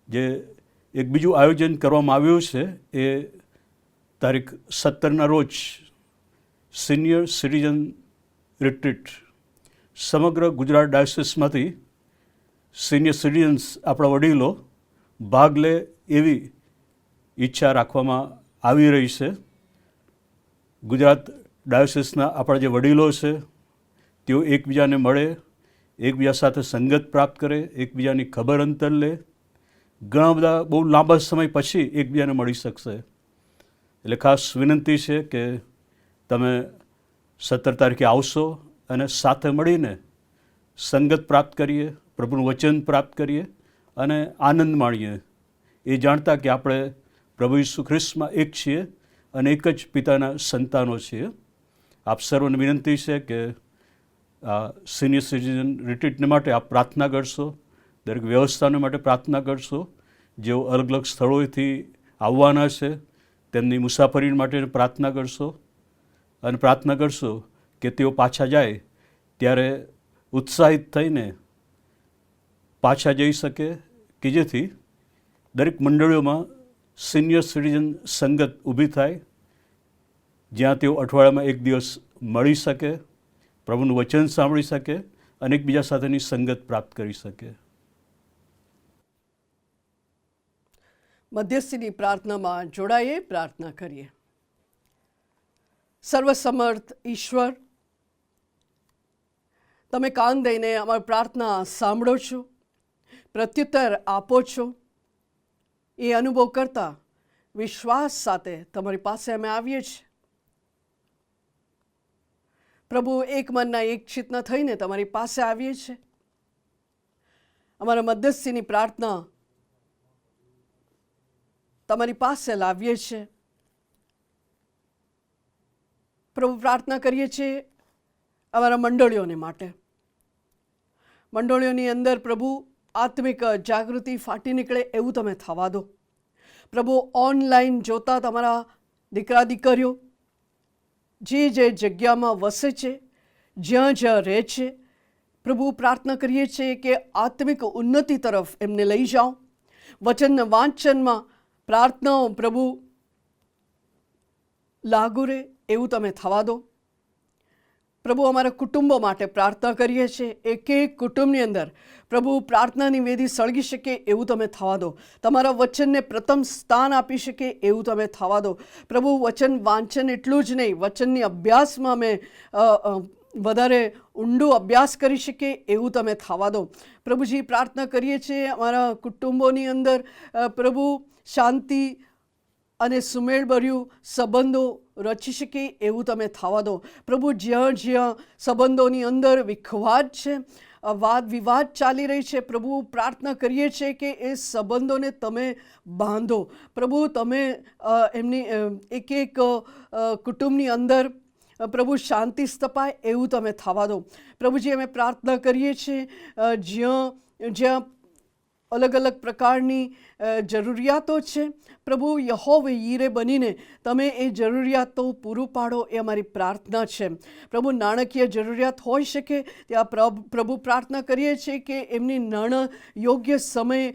જે એક બીજું આયોજન કરવામાં આવ્યું છે એ તારીખ 17ના રોજ સિનિયર સિટીઝન રિટ્રીટ. સમગ્ર ગુજરાત ડાયોસિસમાંથી સિનિયર સિટીઝન્સ, આપણા વડીલો ભાગ લે એવી ઈચ્છા રાખવામાં આવી રહી છે. ગુજરાત ડાયોસિસના આપણા જે વડીલો છે તેઓ એકબીજાને મળે, એકબીજા સાથે સંગત પ્રાપ્ત કરે, એકબીજાની ખબર અંતર લે. ઘણા બધા બહુ લાંબા સમય પછી એકબીજાને મળી શકશે. એટલે ખાસ વિનંતી છે કે તમે 17 તારીખે આવશો અને સાથે મળીને સંગત પ્રાપ્ત કરીએ, પ્રભુનું વચન પ્રાપ્ત કરીએ અને આનંદ માણીએ, એ જાણતા કે આપણે પ્રભુ ઈસુ ખ્રિસ્તમાં એક છીએ અને એક જ પિતાના સંતાનો છીએ. આપ સર્વને વિનંતી છે કે સિનિયર સિટીઝન રિટ્રીટને માટે આપ પ્રાર્થના કરશો, દરેક વ્યવસ્થાને માટે પ્રાર્થના કરશો. જેઓ અલગ અલગ સ્થળોએથી આવવાના છે તેમની મુસાફરી માટે પ્રાર્થના કરશો અને પ્રાર્થના કરશો કે તેઓ પાછા જાય ત્યારે ઉત્સાહિત થઈને પાછા જઈ શકે, કે જેથી દરેક મંડળીઓમાં સિનિયર સિટીઝન સંગત ઊભી થાય, જ્યાં તેઓ અઠવાડિયામાં એક દિવસ મળી શકે, પ્રભુનું વચન સાંભળી શકે અને એકબીજા સાથેની સંગત પ્રાપ્ત કરી શકે. મધ્યસ્થીની પ્રાર્થનામાં જોડાઈએ, પ્રાર્થના કરીએ. સર્વસમર્થ ઈશ્વર, તમે કાન દઈને અમારી પ્રાર્થના સાંભળો છો, પ્રત્યુત્તર આપો છો. એ અનુભવ કરતા વિશ્વાસ સાથે તમારી પાસે અમે આવીએ છીએ. પ્રભુ, એક મનના એક ચિત્તના થઈને તમારી પાસે આવીએ છીએ. અમારા મધ્યસ્થીની પ્રાર્થના તમારી પાસે લાવીએ છીએ. પ્રભુ, પ્રાર્થના કરીએ છીએ અમારા મંડળીઓને માટે. મંડળીઓની અંદર પ્રભુ આત્મિક જાગૃતિ ફાટી નીકળે એવું તમે થવા દો. પ્રભુ, ઓનલાઈન જોતા તમારા દીકરા દીકરીઓ જે જગ્યામાં વસે છે, જ્યાં રહે છે, પ્રભુ પ્રાર્થના કરીએ છીએ કે આત્મિક ઉન્નતિ તરફ એમને લઈ જાઓ. વચન વાંચનમાં પ્રાર્થનાઓ પ્રભુ લાગુ રહે એવું તમે થવા દો. પ્રભુ, અમારા કુટુંબો માટે પ્રાર્થના કરીએ છીએ. એક એક કુટુંબની અંદર પ્રભુ પ્રાર્થનાની વેદી સળગી શકે એવું તમે થવા દો. તમારા વચનને પ્રથમ સ્થાન આપી શકે એવું તમે થવા દો. પ્રભુ, વચન વાંચન એટલું જ નહીં, વચનની અભ્યાસમાં અમે વધારે ઊંડો અભ્યાસ કરી શકે એવું તમે થવા દો. પ્રભુજી, પ્રાર્થના કરીએ છીએ અમારા કુટુંબોની અંદર પ્રભુ શાંતિ અને સુમેળભર્યું સંબંધો રચી શકે એવું તમે થવા દો. પ્રભુ, જ્યાં જ્યાં સંબંધોની અંદર વિખવાદ છે, વાદ વિવાદ ચાલી રહી છે, પ્રભુ પ્રાર્થના કરીએ છીએ કે એ સંબંધોને તમે બાંધો. પ્રભુ, તમે એમની એક એક કુટુંબની અંદર પ્રભુ શાંતિ સ્થપાય એવું તમે થવા દો. પ્રભુજી અમે પ્રાર્થના કરીએ છીએ જ્યાં અલગ અલગ પ્રકારની જરૂરિયાતો છે, પ્રભુ યહોવે યીરે બનીને તમે એ જરૂરિયાતો પૂરું પાડો એ અમારી પ્રાર્થના છે. પ્રભુ નાણાકીય જરૂરિયાત હોઈ શકે ત્યાં પ્રભુ પ્રાર્થના કરીએ છીએ કે એમની નાણાં યોગ્ય સમય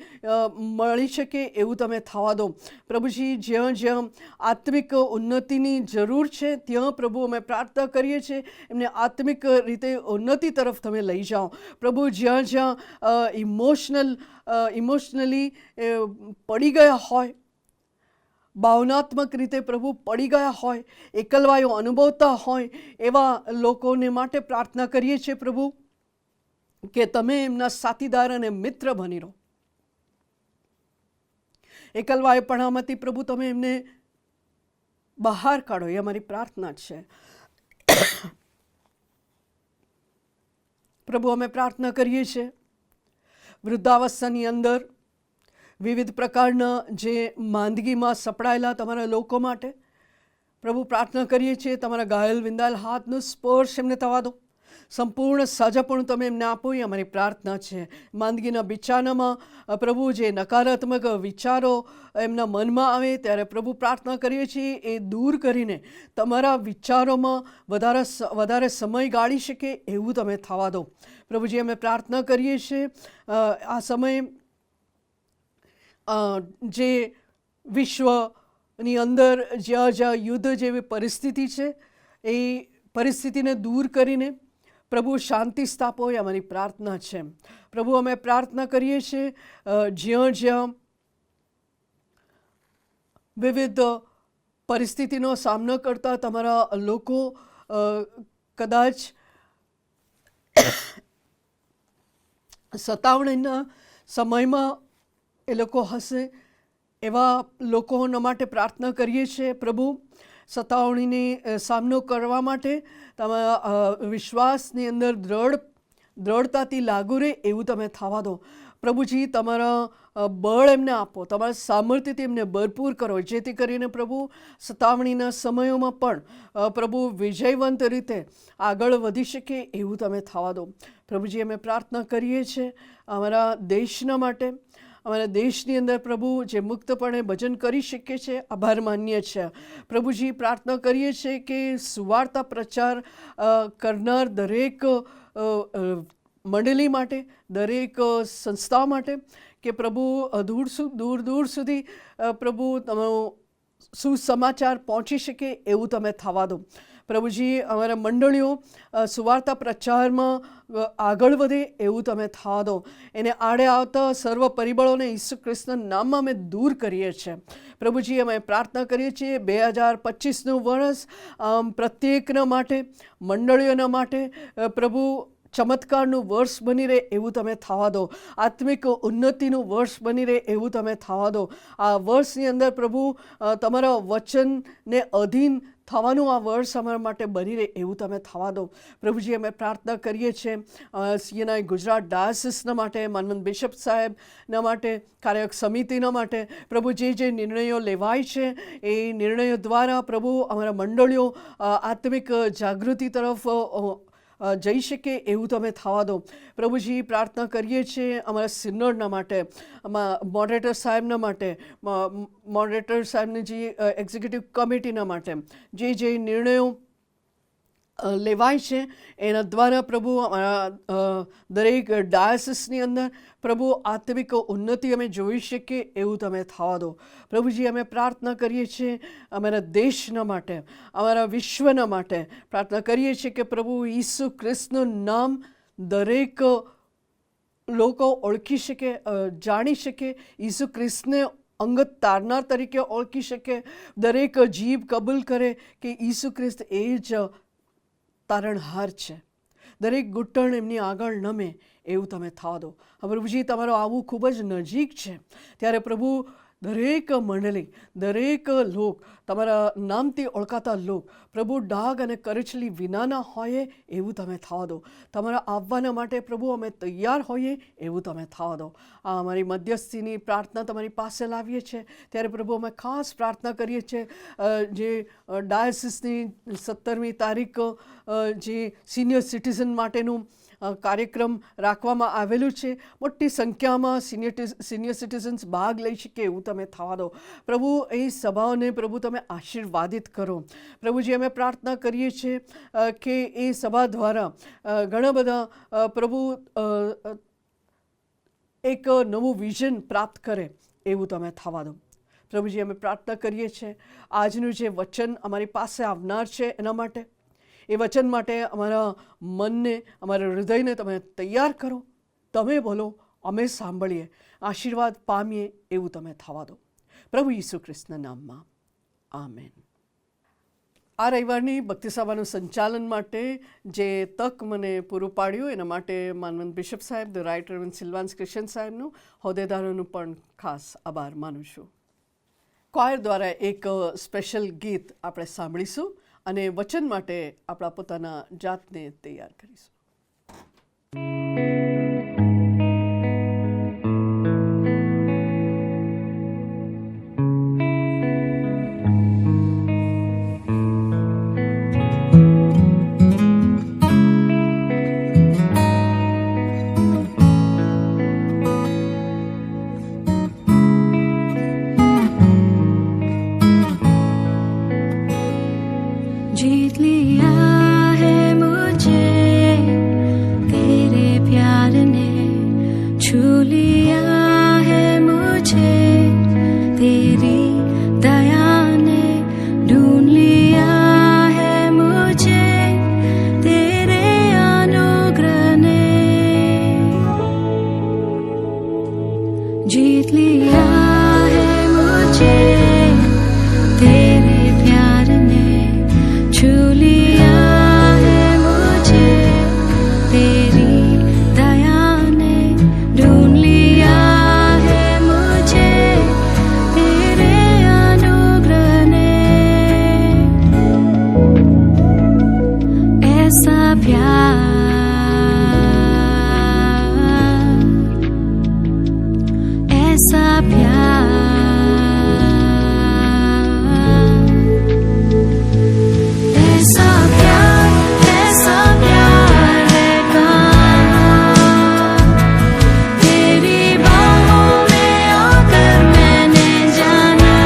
મળી શકે એવું તમે થવા દો. પ્રભુજી જ્યાં આત્મિક ઉન્નતિની જરૂર છે ત્યાં પ્રભુ અમે પ્રાર્થના કરીએ છીએ એમને આત્મિક રીતે ઉન્નતિ તરફ તમે લઈ જાઓ. પ્રભુ જ્યાં ઇમોશનલી પડી ગયા હોય, ભાવનાત્મક રીતે પ્રભુ પડી ગયા હોય, એકલવાયો અનુભવતા હોય એવા લોકોને માટે પ્રાર્થના કરીએ છીએ પ્રભુ કે તમે એમના સાથીદાર અને મિત્ર બની રહો. એકલવાયપણામાંથી પ્રભુ તમે એમને બહાર કાઢો એ અમારી પ્રાર્થના છે. પ્રભુ અમે પ્રાર્થના કરીએ છીએ વૃદ્ધાવસ્થાની અંદર વિવિધ પ્રકારના જે માંદગીમાં સપડાયેલા તમારા લોકો માટે પ્રભુ પ્રાર્થના કરીએ છીએ તમારા ઘાયલ વિંદાયેલ હાથનો સ્પર્શ એમને થવા દો. સંપૂર્ણ સાજાપણું તમે એમને આપો એ અમારી પ્રાર્થના છે. માંદગીના બિછાનામાં પ્રભુ જે નકારાત્મક વિચારો એમના મનમાં આવે ત્યારે પ્રભુ પ્રાર્થના કરીએ છીએ એ દૂર કરીને તમારા વિચારોમાં વધારે સમય ગાળી શકે એવું તમે થવા દો. પ્રભુજી અમે પ્રાર્થના કરીએ છીએ આ સમયે જે વિશ્વની અંદર જ્યાં યુદ્ધ જેવી પરિસ્થિતિ છે એ પરિસ્થિતિને દૂર કરીને પ્રભુ શાંતિ સ્થાપો એ અમારી પ્રાર્થના છે. પ્રભુ અમે પ્રાર્થના કરીએ છીએ જ્યાં વિવિધ પરિસ્થિતિનો સામનો કરતા તમારા લોકો કદાચ સતાવણીના સમયમાં એ લોકો હશે એવા લોકોના માટે પ્રાર્થના કરીએ છીએ. પ્રભુ સતાવણીને સામનો કરવા માટે તમારા વિશ્વાસની અંદર દ્રઢતાથી લાગુ રહે એવું તમે થવા દો. પ્રભુજી તમારા બળ એમને આપો, તમારા સામર્થ્યથી એમને ભરપૂર કરો જેથી કરીને પ્રભુ સતાવણીના સમયોમાં પણ પ્રભુ વિજયવંત રીતે આગળ વધી શકે એવું તમે થવા દો. પ્રભુજી અમે પ્રાર્થના કરીએ છીએ અમારા દેશના માટે. અમારા દેશની અંદર પ્રભુ જે મુક્તપણે ભજન કરી શકે છે આભાર માનીએ છીએ. પ્રભુજી પ્રાર્થના કરીએ છીએ કે સુવાર્તા પ્રચાર કરનાર દરેક મંડળી માટે, દરેક સંસ્થા માટે કે પ્રભુ દૂર સુધી પ્રભુ તમારો સુસમાચાર પહોંચી શકે એવું તમે થવા દો. પ્રભુજી અમારા મંડળીઓ સુવાર્તા પ્રચારમાં આગળ વધે એવું તમે થવા દો. એને આડે આવતા સર્વ પરિબળોને ઈસુ ખ્રિસ્તના નામમાં અમે દૂર કરીએ છીએ. પ્રભુજી અમે પ્રાર્થના કરીએ છીએ 2025નું વર્ષ પ્રત્યેકના માટે, મંડળીઓના માટે પ્રભુ ચમત્કારનું વર્ષ બની રહે એવું તમે થવા દો. આત્મિક ઉન્નતિનું વર્ષ બની રહે એવું તમે થવા દો. આ વર્ષની અંદર પ્રભુ તમારા વચનને અધીન થવાનું આ વર્ષ અમારા માટે બની રહે એવું તમે થવા દો. પ્રભુજી અમે પ્રાર્થના કરીએ છીએ CNI ગુજરાત ડાયસિસના માટે, માનવંત બિશપ સાહેબના માટે, કાર્યક સમિતિના માટે પ્રભુ જે નિર્ણયો લેવાય છે એ નિર્ણયો દ્વારા પ્રભુ અમારા મંડળીઓ આત્મિક જાગૃતિ તરફ જઈ શકે એવું તમે થવા દો. પ્રભુજી પ્રાર્થના કરીએ છીએ અમારા સિનોડના માટે, મોડરેટર સાહેબના માટે, મોડરેટર સાહેબની જે એક્ઝિક્યુટિવ કમિટીના માટે જે નિર્ણયો લેવાય છે એના દ્વારા પ્રભુ અમારા દરેક ડાયસિસની અંદર પ્રભુ આત્મિક ઉન્નતિ અમે જોઈ શકીએ એવું તમે થવા દો. પ્રભુજી અમે પ્રાર્થના કરીએ છીએ અમારા દેશના માટે, અમારા વિશ્વના માટે પ્રાર્થના કરીએ છીએ કે પ્રભુ ઈસુ ખ્રિસ્તનું નામ દરેક લોકો ઓળખી શકે, જાણી શકે, ઈસુ ખ્રિસ્તને અંગત તારનાર તરીકે ઓળખી શકે, દરેક જીભ કબૂલ કરે કે ઈસુ ખ્રિસ્ત એ જ તારણહાર છે, દરેક ઘૂંટણ એમની આગળ નમે એવું તમે થવા દો. પ્રભુજી તમારો આવવું ખૂબ જ નજીક છે ત્યારે પ્રભુ દરેક મંડળી, દરેક લોક, તમારા નામથી ઓળખાતા લોક પ્રભુ ડાઘ અને કરચલી વિનાના હોઈએ એવું તમે થવા દો. તમારા આવવાના માટે પ્રભુ અમે તૈયાર હોઈએ એવું તમે થવા દો. આ અમારી મધ્યસ્થીની પ્રાર્થના તમારી પાસે લાવીએ છીએ ત્યારે પ્રભુ અમે ખાસ પ્રાર્થના કરીએ છીએ જે ડાયસિસની 17મી તારીખ જે સિનિયર સિટીઝન માટેનું કાર્યક્રમ રાખવામાં આવેલું છે. મોટી સંખ્યામાં સિનિયર સિટીઝન્સ ભાગ લઈ શકે એવું તમે થવા દો. પ્રભુ એ સભાઓને પ્રભુ તમે આશીર્વાદિત કરો. પ્રભુજી અમે પ્રાર્થના કરીએ છીએ કે એ સભા દ્વારા ઘણા બધા પ્રભુ એક નવું વિઝન પ્રાપ્ત કરે એવું તમે થવા દો. પ્રભુજી અમે પ્રાર્થના કરીએ છીએ આજનું જે વચન અમારી પાસે આવનાર છે એના માટે, એ વચન માટે અમારા મનને, અમારા હૃદયને તમે તૈયાર કરો. તમે બોલો, અમે સાંભળીએ, આશીર્વાદ પામીએ એવું તમે થવા દો. પ્રભુ ઈસુ ખ્રિસ્તના નામમાં, આમેન. આ રવિવારની ભક્તિ સભાનું સંચાલન માટે જે તક મને પૂરું પાડ્યું એના માટે માનવંત બિશપ સાહેબ, ધ રાઇટ રેવરન્ડ સિલ્વાન્સ ક્રિશ્ચન સાહેબનું, હોદ્દેદારોનું પણ ખાસ આભાર માનું છું. કોયર દ્વારા એક સ્પેશિયલ ગીત આપણે સાંભળીશું અને વચન માટે આપણા પોતાના જાતને તૈયાર કરીશું. जीत लिया है मुझे तेरे प्यार ने, छू लिया है मुझे तेरी दया ने, ढूंढ लिया है मुझे तेरे अनुग्रह ने, जीत लिया है मुझे तेरे प्यार ने, छू लिया है मुझे तेरी दया ने, ढूंढ लिया है मुझे तेरे अनुग्रह ने, ऐसा प्यार, ऐसा प्यार, ऐसा प्यार, ऐसा प्यार है कहाँ, तेरी बाहों में आकर मैंने जाना,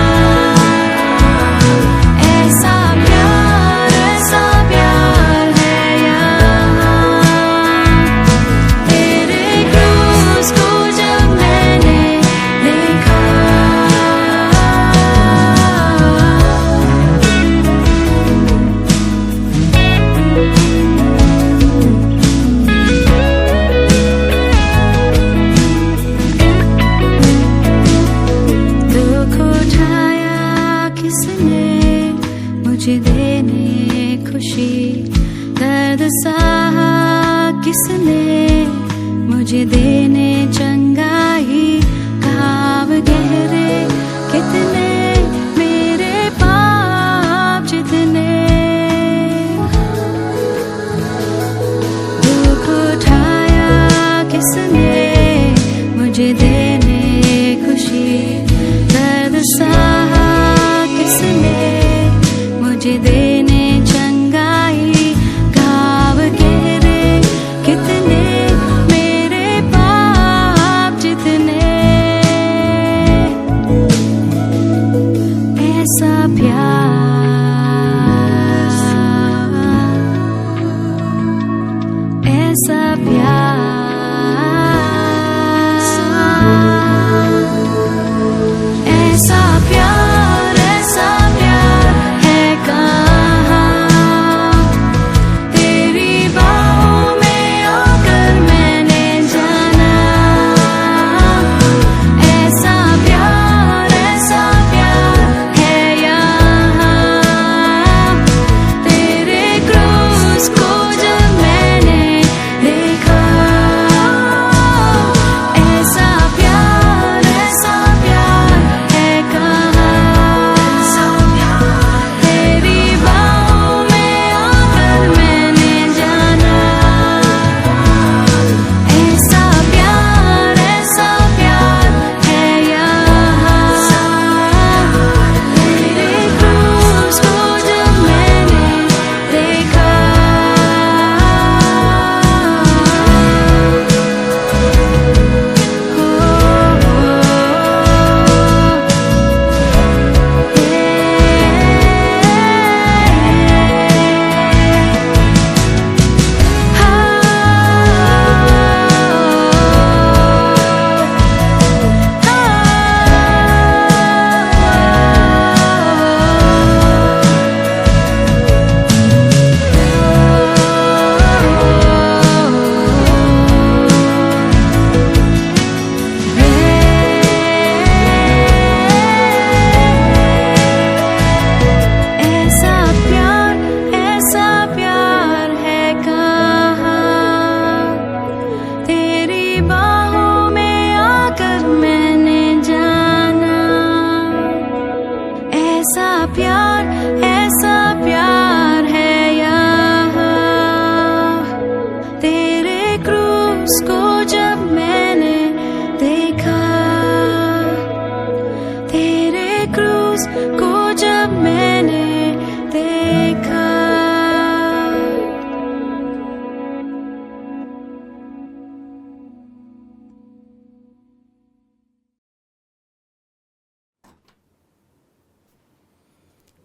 ऐसा प्यार है यहाँ, तेरे क्रूस को जब मैंने देखा, दुख उठाया किसने मुझे देने खुशी, दर्द सहा किसने मुझे देने चंगाई, घाव गहरे कितने मेरे पाप जितने, दुख उठाया किसने मुझे देने खुशी, दर्द सहा किसने मुझे देने चंगाई, घाव गहरे कितने मेरे पाप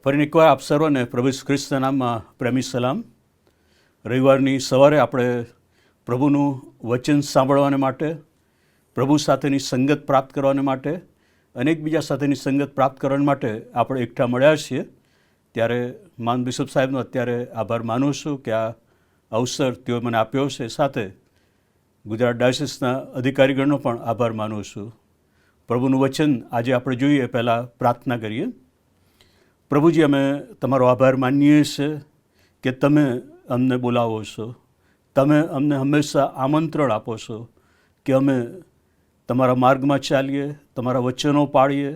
ફરીને એકવાર આપ સર્વને પ્રભુ ઈસુ ખ્રિસ્તના નામમાં પ્રેમી સલામ. રવિવારની સવારે આપણે પ્રભુનું વચન સાંભળવાને માટે, પ્રભુ સાથેની સંગત પ્રાપ્ત કરવાને માટે અને એકબીજા સાથેની સંગત પ્રાપ્ત કરવાને માટે આપણે એકઠા મળ્યા છીએ. ત્યારે માન બિશપ સાહેબનો અત્યારે આભાર માનું છું કે આ અવસર તેઓ મને આપ્યો છે. સાથે ગુજરાત ડાયોસિસના અધિકારીગણનો પણ આભાર માનું છું. પ્રભુનું વચન આજે આપણે જોઈએ પહેલાં પ્રાર્થના કરીએ. પ્રભુજી, અમે તમારો આભાર માનીએ છીએ કે તમે અમને બોલાવો છો, તમે અમને હંમેશા આમંત્રણ આપો છો કે અમે તમારા માર્ગમાં ચાલીએ, તમારા વચનો પાળીએ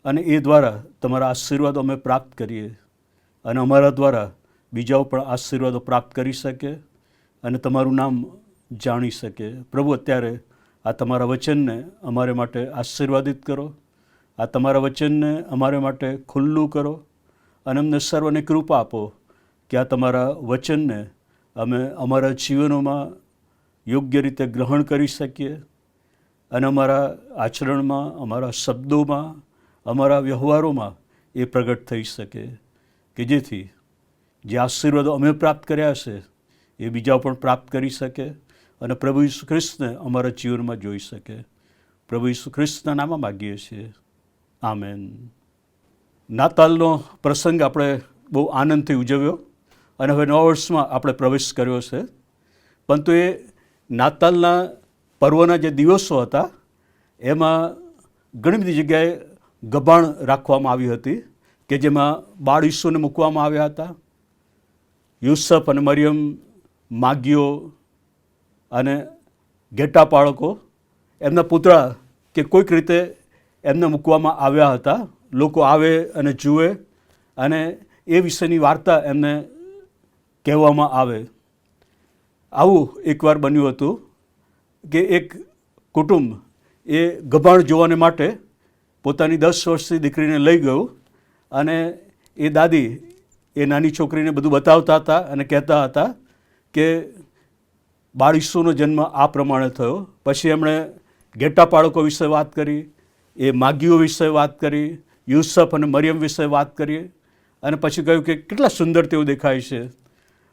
અને એ દ્વારા તમારા આશીર્વાદો અમે પ્રાપ્ત કરીએ અને અમારા દ્વારા બીજાઓ પણ આશીર્વાદો પ્રાપ્ત કરી શકે અને તમારું નામ જાણી શકે. પ્રભુ, અત્યારે આ તમારા વચનને અમારે માટે આશીર્વાદિત કરો, આ તમારા વચનને અમારે માટે ખુલ્લું કરો અને અમને સર્વને કૃપા આપો કે આ તમારા વચનને અમે અમારા જીવનોમાં યોગ્ય રીતે ગ્રહણ કરી શકીએ અને અમારા આચરણમાં, અમારા શબ્દોમાં, અમારા વ્યવહારોમાં એ પ્રગટ થઈ શકે કે જેથી જે આશીર્વાદો અમે પ્રાપ્ત કર્યા છે એ બીજાઓ પણ પ્રાપ્ત કરી શકે અને પ્રભુ ઈસુ ખ્રિસ્તને અમારા જીવનમાં જોઈ શકે. પ્રભુ ઈસુ ખ્રિસ્તના નામમાં માગીએ છીએ. આમેન. નાતાલનો પ્રસંગ આપણે બહુ આનંદથી ઉજવ્યો અને હવે નવા વર્ષમાં આપણે પ્રવેશ કર્યો છે. પરંતુ એ નાતાલના પર્વના જે દિવસો હતા એમાં ઘણી બધી જગ્યાએ ગભાણ રાખવામાં આવી હતી કે જેમાં બાળ ઈસુને મૂકવામાં આવ્યા હતા. યુસફ અને મરિયમ, માગીઓ અને ઘેટા પાળકો, એમના પુતળા કે કોઈક રીતે એમને મૂકવામાં આવ્યા હતા. લોકો આવે અને જુએ અને એ વિશેની વાર્તા એમને કહેવામાં આવે. આવું એકવાર બન્યું હતું કે એક કુટુંબ એ ગભાણ જોવાને માટે પોતાની 10 વર્ષની દીકરીને લઈ ગયું અને એ દાદી એ નાની છોકરીને બધું બતાવતા હતા અને કહેતા હતા કે બાળ ઈસુનો જન્મ આ પ્રમાણે થયો. પછી એમણે ઘેટા પાળકો વિશે વાત કરી, એ માગીઓ વિશે વાત કરી, યુસફ અને મરિયમ વિશે વાત કરી અને પછી કહ્યું કે કેટલા સુંદર તેઓ દેખાય છે.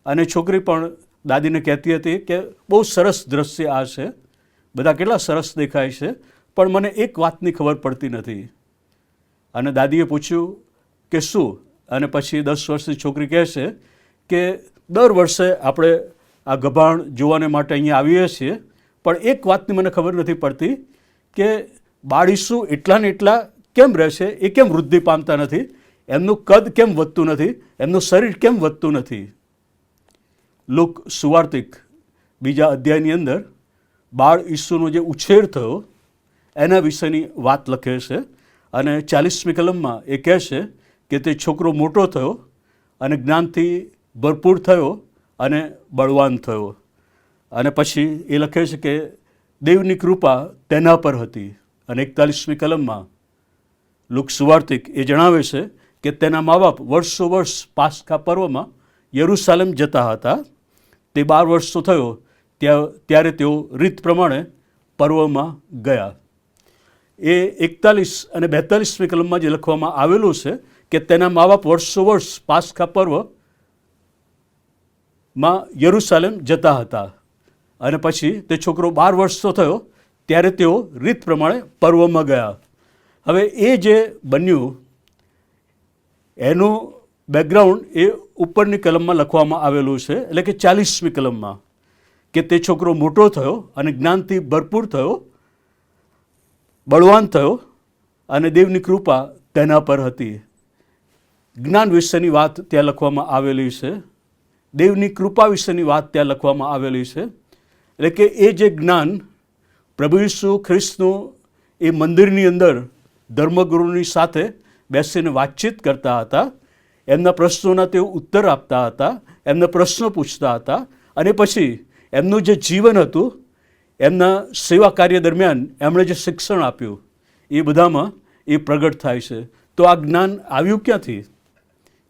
અને છોકરી પણ દાદીને કહેતી હતી કે બહુ સરસ દ્રશ્ય આ છે, બધા કેટલા સરસ દેખાય છે, પણ મને એક વાતની ખબર પડતી નથી. અને દાદીએ પૂછ્યું કે શું? અને પછી 10 વર્ષની છોકરી કહે છે કે દર વર્ષે આપણે આ ગભાણ જોવાને માટે અહીંયા આવીએ છીએ, પણ એક વાતની મને ખબર નથી પડતી કે બાળ ઈસુ એટલા ને એટલા કેમ રહે છે, એ કેમ વૃદ્ધિ પામતા નથી, એમનું કદ કેમ વધતું નથી, એમનું શરીર કેમ વધતું નથી. લુક સુવાર્તિક 2 અધ્યાયની અંદર બાળ ઈસુનો જે ઉછેર થયો એના વિશેની વાત લખે છે અને 40મી કલમમાં એ કહે છે કે તે છોકરો મોટો થયો અને જ્ઞાનથી ભરપૂર થયો અને બળવાન થયો. અને પછી એ લખે છે કે દેવની કૃપા તેના પર હતી. અને 41મી કલમમાં લુક સુવાર્તિક એ જણાવે છે કે તેના મા બાપ વર્ષો વર્ષ પાસ્કા પર્વમાં યરૂશાલેમ જતા હતા. તે 12 વર્ષનો થયો ત્યારે તેઓ રીત પ્રમાણે પર્વમાં ગયા. એ 41 અને 42મી કલમમાં જે લખવામાં આવેલું છે કે તેના મા બાપ વર્ષો વર્ષ પાસ્કા પર્વમાં યરૂશાલેમ જતા હતા અને પછી તે છોકરો 12 વર્ષનો થયો ત્યારે તેઓ રીત પ્રમાણે પર્વમાં ગયા. હવે એ જે બન્યું એનું બેકગ્રાઉન્ડ એ ઉપરની કલમમાં લખવામાં આવેલું છે, એટલે કે 40મી કલમમાં કે તે છોકરો મોટો થયો અને જ્ઞાનથી ભરપૂર થયો, બળવાન થયો અને દેવની કૃપા તેના પર હતી. જ્ઞાન વિશેની વાત ત્યાં લખવામાં આવેલી છે, દેવની કૃપા વિશેની વાત ત્યાં લખવામાં આવેલી છે. એટલે કે એ જે જ્ઞાન પ્રભુ ઈસુ ખ્રિસ્તનું એ મંદિરની અંદર ધર્મગુરુની સાથે બેસીને વાતચીત કરતા હતા, એમના પ્રશ્નોના તેઓ ઉત્તર આપતા હતા, એમને પ્રશ્નો પૂછતા હતા અને પછી એમનું જે જીવન હતું, એમના સેવા કાર્ય દરમિયાન એમણે જે શિક્ષણ આપ્યું એ બધામાં એ પ્રગટ થાય છે. તો આ જ્ઞાન આવ્યું ક્યાંથી?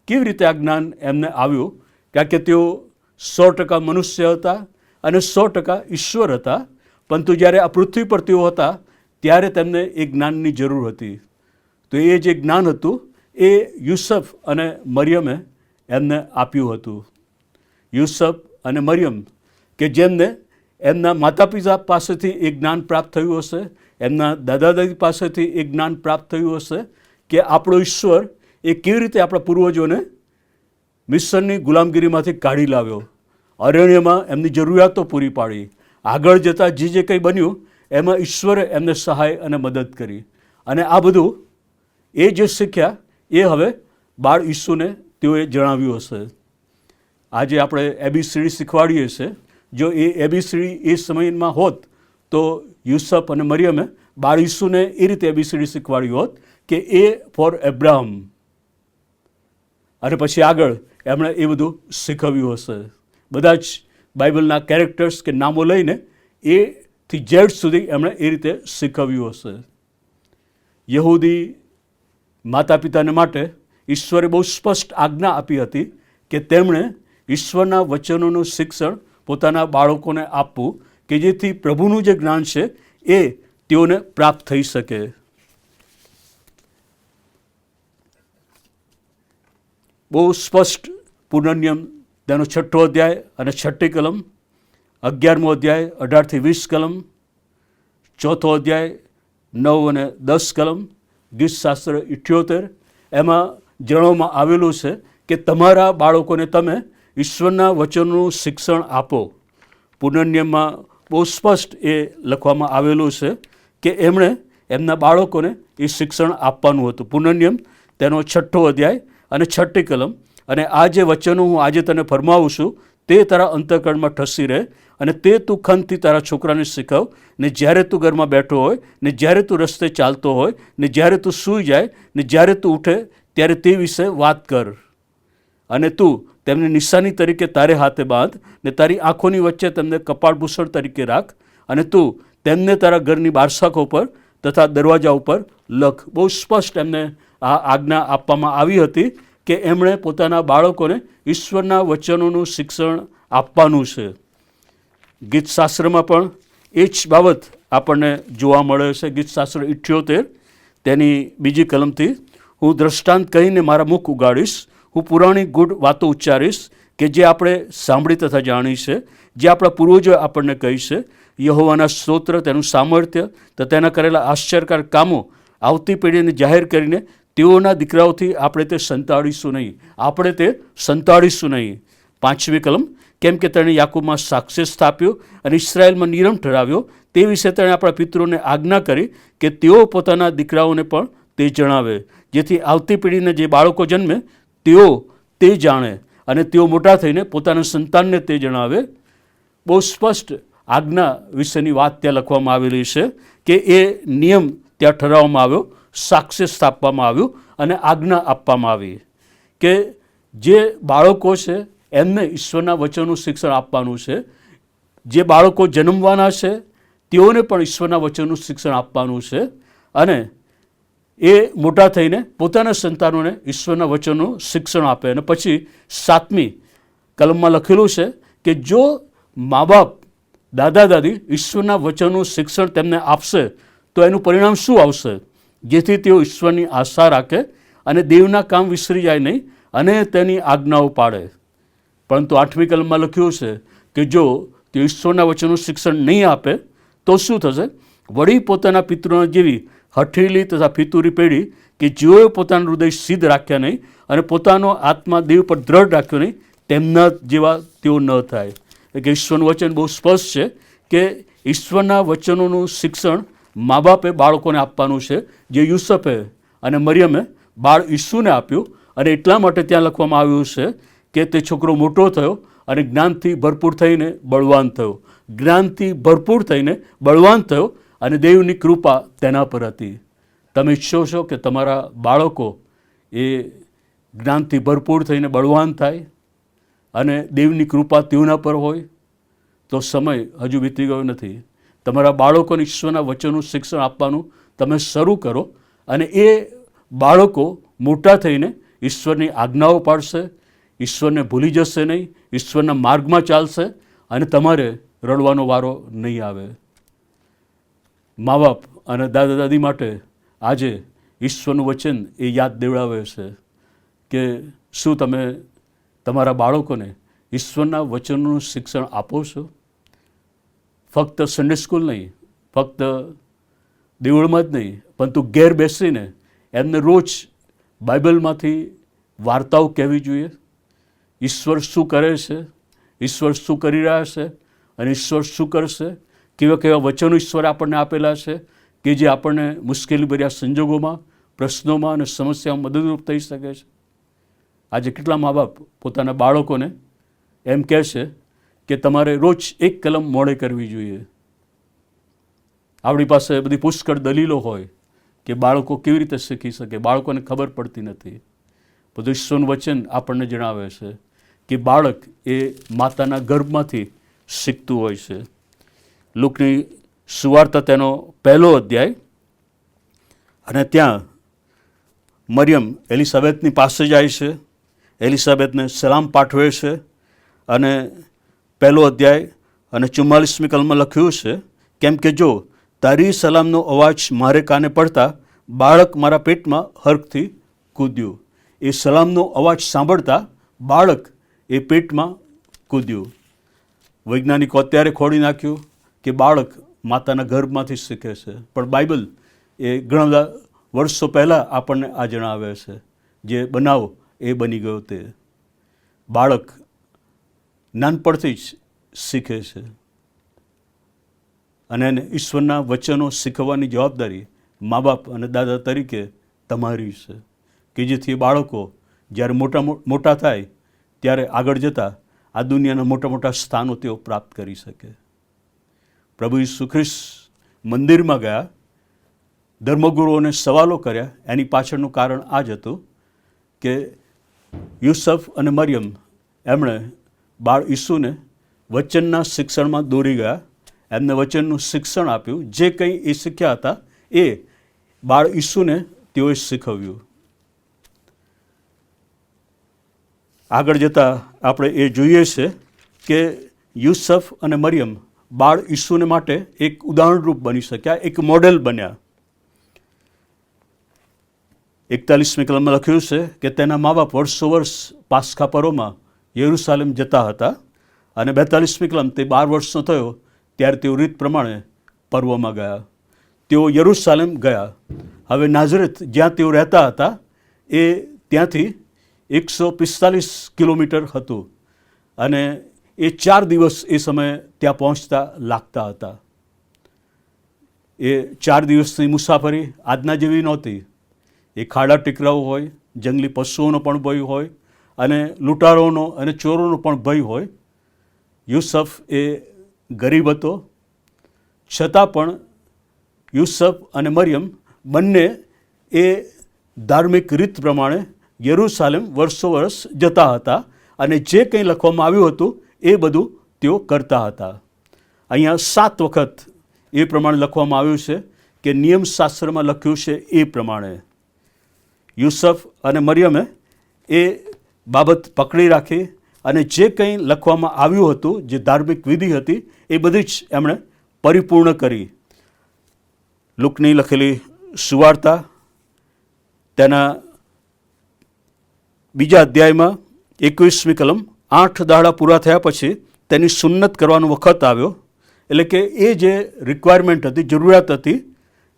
કેવી રીતે આ જ્ઞાન એમને આવ્યું? કારણ કે તેઓ 100% મનુષ્ય હતા અને 100% ઈશ્વર હતા, પરંતુ જ્યારે આ પૃથ્વી પર તેઓ હતા ત્યારે તેમને એ જ્ઞાનની જરૂર હતી. તો એ જે જ્ઞાન હતું એ યુસફ અને મરિયમે એમને આપ્યું હતું. યુસફ અને મરિયમ કે જેમને એમના માતા પિતા પાસેથી એ જ્ઞાન પ્રાપ્ત થયું હશે, એમના દાદા દાદી પાસેથી એ જ્ઞાન પ્રાપ્ત થયું હશે કે આપણો ઈશ્વર એ કેવી રીતે આપણા પૂર્વજોને મિસ્રની ગુલામગીરીમાંથી કાઢી લાવ્યો, અરણ્યમાં એમની જરૂરિયાતો પૂરી પાડી, આગળ જતાં જે કંઈ બન્યું એમાં ઈશ્વરે એમને સહાય અને મદદ કરી. અને આ બધું એ જે શીખ્યા એ હવે બાળ ઈસુને તેઓએ જણાવ્યું હશે. આજે આપણે એબીસીડી શીખવાડીએ છીએ. જો એ એબીસીડી એ સમયમાં હોત તો યુસફ અને મરિયમે બાળ ઈસુને એ રીતે એબીસીડી શીખવાડ્યું હોત કે એ ફોર એબ્રાહમ, અને પછી આગળ એમણે એ બધું શીખવ્યું હશે. બધા જ બાઇબલના કેરેક્ટર્સ કે નામો લઈને એથી ઝેડ સુધી એમણે એ રીતે શીખવ્યું હશે. યહૂદી માતા પિતાને માટે ઈશ્વરે બહુ સ્પષ્ટ આજ્ઞા આપી હતી કે તેમણે ઈશ્વરના વચનોનું શિક્ષણ પોતાના બાળકોને આપવું કે જેથી પ્રભુનું જે જ્ઞાન છે એ તેઓને પ્રાપ્ત થઈ શકે. બહુ સ્પષ્ટ પુનર્નિયમ તેનો 6ઠ્ઠો અધ્યાય અને 6ઠ્ઠી કલમ, 11મો અધ્યાય 18થી 20 કલમ, 4થો અધ્યાય 9 અને 10 કલમ, ગીતશાસ્ત્ર 78, એમાં જણાવવામાં આવેલું છે કે તમારા બાળકોને તમે ઈશ્વરના વચનનું શિક્ષણ આપો. પુનર્નિયમમાં બહુ સ્પષ્ટ એ લખવામાં આવેલું છે કે એમણે એમના બાળકોને એ શિક્ષણ આપવાનું હતું. પુનર્નિયમ તેનો 6ઠ્ઠો અધ્યાય અને 6ઠ્ઠી કલમ. અને આ જે વચનો હું આજે તને ફરમાવું છું તે તારા અંતઃકરણમાં ઠસી રહે, અને તે તું ખંતથી તારા છોકરાને શીખવ, ને જ્યારે તું ઘરમાં બેઠો હોય, ને જ્યારે તું રસ્તે ચાલતો હોય, ને જ્યારે તું સૂઈ જાય, ને જ્યારે તું ઉઠે ત્યારે તે વિશે વાત કર. અને તું તેમને નિશાની તરીકે તારે હાથે બાંધ, ને તારી આંખોની વચ્ચે તેમને કપાળભૂષણ તરીકે રાખ, અને તું તેમને તારા ઘરની બારસાકો પર તથા દરવાજા ઉપર લખ. બહુ સ્પષ્ટ એમને આ આજ્ઞા આપવામાં આવી હતી કે એમણે પોતાના બાળકોને ઈશ્વરના વચનોનું શિક્ષણ આપવાનું છે. ગીતશાસ્ત્રમાં પણ એ જ બાબત આપણને જોવા મળે છે. ગીતશાસ્ત્ર 78 તેની 2જી કલમથી, હું દ્રષ્ટાંત કહીને મારા મુખ ઉગાડીશ, હું પુરાણી ગૂઢ વાતો ઉચ્ચારીશ કે જે આપણે સાંભળી તથા જાણી છે, જે આપણા પૂર્વજોએ આપણને કહી છે. યહોવાના સ્તોત્ર, તેનું સામર્થ્ય તથા તેના કરેલા આશ્ચર્યકારક કામો આવતી પેઢીને જાહેર કરીને તેઓના દીકરાઓથી આપણે તે સંતાડીશું નહીં. આપણે તે સંતાડીશું નહીં. 5મી કલમ, કેમ કે તેણે યાકૂબમાં સાક્ષ્ય સ્થાપ્યો અને ઇસ્રાયેલમાં નિયમ ઠરાવ્યો, તે વિશે તેણે આપણા પિતરોને આજ્ઞા કરી કે તેઓ પોતાના દીકરાઓને પણ તે જણાવે, જેથી આવતી પેઢીને જે બાળકો જન્મે તેઓ તે જાણે અને તેઓ મોટા થઈને પોતાના સંતાનને તે જણાવે. બહુ સ્પષ્ટ આજ્ઞા વિશેની વાત ત્યાં લખવામાં આવેલી છે કે એ નિયમ ત્યાં ઠરાવવામાં આવ્યો, સાક્ષ્ય સ્થાપવામાં આવ્યું અને આજ્ઞા આપવામાં આવી કે જે બાળકો છે એમને ઈશ્વરના વચનનું શિક્ષણ આપવાનું છે. જે બાળકો જન્મવાના છે તેઓને પણ ઈશ્વરના વચનનું શિક્ષણ આપવાનું છે, અને એ મોટા થઈને પોતાના સંતાનોને ઈશ્વરના વચનનું શિક્ષણ આપે. અને પછી 7મી કલમમાં લખેલું છે કે જો મા બાપ દાદા દાદી ઈશ્વરના વચનનું શિક્ષણ તેમને આપશે તો એનું પરિણામ શું આવશે, જેથી તેઓ ઈશ્વરની આશા રાખે અને દેવના કામ વિસરી જાય નહીં અને તેની આજ્ઞાઓ પાડે. પરંતુ 8મી કલમમાં લખ્યું છે કે જો તેઓ ઈશ્વરના વચનનું શિક્ષણ નહીં આપે તો શું થશે? વળી પોતાના પિતૃના જેવી હઠીલી તથા ફિતુરી પેઢી કે જેઓએ પોતાનું હૃદય સિદ્ધ રાખ્યા નહીં અને પોતાનો આત્મા દેવ પર દ્રઢ રાખ્યો નહીં, તેમના જેવા તેઓ ન થાય. એટલે કે ઈશ્વરનું વચન બહુ સ્પષ્ટ છે કે ઈશ્વરના વચનોનું શિક્ષણ મા બાપે બાળકોને આપવાનું છે, જે યુસુફે અને મરિયમે બાળ ઈસુને આપ્યું. અને એટલા માટે ત્યાં લખવામાં આવ્યું છે કે તે છોકરો મોટો થયો અને જ્ઞાનથી ભરપૂર થઈને બળવાન થયો. જ્ઞાનથી ભરપૂર થઈને બળવાન થયો અને દેવની કૃપા તેના પર હતી. તમે ઈચ્છો છો કે તમારા બાળકો એ જ્ઞાનથી ભરપૂર થઈને બળવાન થાય અને દેવની કૃપા તેઓના પર હોય? તો સમય હજુ વીતી ગયો નથી. તમારા બાળકોને ઈશ્વરના વચનનું શિક્ષણ આપવાનું તમે શરૂ કરો, અને એ બાળકો મોટા થઈને ઈશ્વરની આજ્ઞાઓ પાડશે, ઈશ્વરને ભૂલી જશે નહીં, ઈશ્વરના માર્ગમાં ચાલશે, અને તમારે રડવાનો વારો નહીં આવે. મા બાપ અને દાદા દાદી માટે આજે ઈશ્વરનું વચન એ યાદ દેવડાવે છે કે શું તમે તમારા બાળકોને ઈશ્વરના વચનનું શિક્ષણ આપો છો? ફક્ત સન્ડે સ્કૂલ નહીં, ફક્ત દેવળમાં જ નહીં, પરંતુ ઘેર બેસીને એમને રોજ બાઇબલમાંથી વાર્તાઓ કહેવી જોઈએ. ઈશ્વર શું કરે છે, ઈશ્વર શું કરી રહ્યા છે અને ઈશ્વર શું કરશે, કેવા કેવા વચનો ઈશ્વરે આપણને આપેલા છે કે જે આપણને મુશ્કેલીભર્યા સંજોગોમાં, પ્રશ્નોમાં અને સમસ્યામાં મદદરૂપ થઈ શકે છે. આજે કેટલા મા બાપ પોતાના બાળકોને એમ કહે છે કે તમારે રોજ એક કલમ મોડે કરવી જોઈએ. આપણી પાસે બધી પુષ્કળ દલીલો હોય કે બાળકો કેવી રીતે શીખી શકે, બાળકોને ખબર પડતી નથી. બધું ઈશ્વરનું વચન આપણને જણાવે છે કે બાળક એ માતાના ગર્ભમાંથી શીખતું હોય છે. લુકની સુવાર્તા તેનો 1 અધ્યાય, અને ત્યાં મરિયમ એલિઝાબેથની પાસે જાય છે, એલિઝાબેથને સલામ પાઠવે છે, અને 1 અધ્યાય અને 44મી કલમમાં લખ્યું છે, કેમ કે જો તારી સલામનો અવાજ મારે કાને પડતા બાળક મારા પેટમાં હર્ખથી કૂદ્યું. એ સલામનો અવાજ સાંભળતા બાળક એ પેટમાં કૂદ્યું. વૈજ્ઞાનિકો અત્યારે ખોડી નાખ્યું કે બાળક માતાના ગર્ભમાંથી શીખે છે, પણ બાઇબલ એ ઘણા બધા વર્ષો પહેલાં આપણને આ જણાવે છે. જે બનાવ એ બની ગયો તે બાળક નાનપણથી જ શીખે છે, અને એને ઈશ્વરના વચનો શીખવવાની જવાબદારી મા બાપ અને દાદા તરીકે તમારી છે, કે જેથી બાળકો જ્યારે મોટા થાય ત્યારે આગળ જતાં આ દુનિયાના મોટા મોટા સ્થાનો તેઓ પ્રાપ્ત કરી શકે. પ્રભુ ઈસુ ખ્રિસ્ત મંદિરમાં ગયા, ધર્મગુરુઓને સવાલો કર્યા. એની પાછળનું કારણ આ જ હતું કે યુસફ અને મરિયમ એમણે બાળ ઈસુને વચનના શિક્ષણમાં દોરી ગયા, એમને વચનનું શિક્ષણ આપ્યું. જે કંઈ એ શીખ્યા હતા એ બાળ ઈસુને તેઓએ શીખવ્યું. આગળ જતાં આપણે એ જોઈએ છે કે યુસફ અને મરિયમ બાળ ઈસુને માટે એક ઉદાહરણરૂપ બની શક્યા, એક મોડેલ બન્યા. 41મી કલમમાં લખ્યું છે કે તેના મા બાપ વર્ષો વર્ષ પાસ્કા પર્વમાં યરૂશાલેમ જતા હતા, અને 42મી કલમ તે 12 વર્ષનો થયો ત્યારે તેઓ રીત પ્રમાણે પર્વમાં ગયા. તેઓ યરૂશાલેમ ગયા. હવે નાઝરેથ જ્યાં તેઓ રહેતા હતા એ ત્યાંથી 145 કિલોમીટર હતું, અને એ 4 દિવસ એ સમયે ત્યાં પહોંચતા લાગતા હતા. એ 4 દિવસની મુસાફરી આજના જેવી નહોતી. એ ખાડા ટેકરાઓ હોય, જંગલી પશુઓનો પણ ભય હોય, અને લૂંટારોનો અને ચોરોનો પણ ભય હોય. યુસફ એ ગરીબ હતો, છતાં પણ યુસફ અને મરિયમ બંને એ ધાર્મિક રીત પ્રમાણે યરૂશાલેમ વર્ષો વર્ષ જતા હતા, અને જે કંઈ લખવામાં આવ્યું હતું એ બધું તેઓ કરતા હતા. અહીંયા 7 વખત એ પ્રમાણે લખવામાં આવ્યું છે કે નિયમશાસ્ત્રમાં લખ્યું છે એ પ્રમાણે. યુસફ અને મરિયમે એ બાબત પકડી રાખી, અને જે કંઈ લખવામાં આવ્યું હતું, જે ધાર્મિક વિધિ હતી, એ બધી જ એમણે પરિપૂર્ણ કરી. લુકની લખેલી સુવાર્તા તેના 2 અધ્યાયમાં 21મી કલમ, 8 દાડા પૂરા થયા પછી તેની સુન્નત કરવાનો વખત આવ્યો. એટલે કે એ જે રિક્વાયરમેન્ટ હતી, જરૂરિયાત હતી,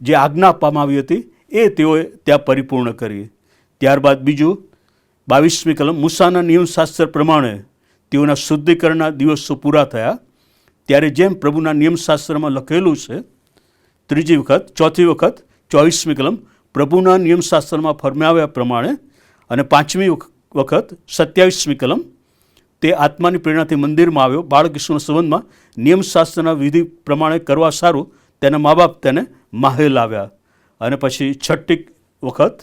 જે આજ્ઞા આપવામાં આવી હતી, એ તેઓએ ત્યાં પરિપૂર્ણ કરી. ત્યારબાદ બીજું 22મી કલમ, મૂસાના નિયમશાસ્ત્ર પ્રમાણે તેઓના શુદ્ધિકરણના દિવસો પૂરા થયા ત્યારે જેમ પ્રભુના નિયમશાસ્ત્રમાં લખેલું છે, ત્રીજી વખત, ચોથી વખત 24મી કલમ, પ્રભુના નિયમશાસ્ત્રમાં ફરમાવ્યા પ્રમાણે, અને 5મી વખત 27મી કલમ, તે આત્માની પ્રેરણાથી મંદિરમાં આવ્યો. બાળક ઈસુના સંબંધમાં નિયમશાસ્ત્રના વિધિ પ્રમાણે કરવા સારું તેના મા બાપ તેને માહે લાવ્યા. અને પછી 6ઠી વખત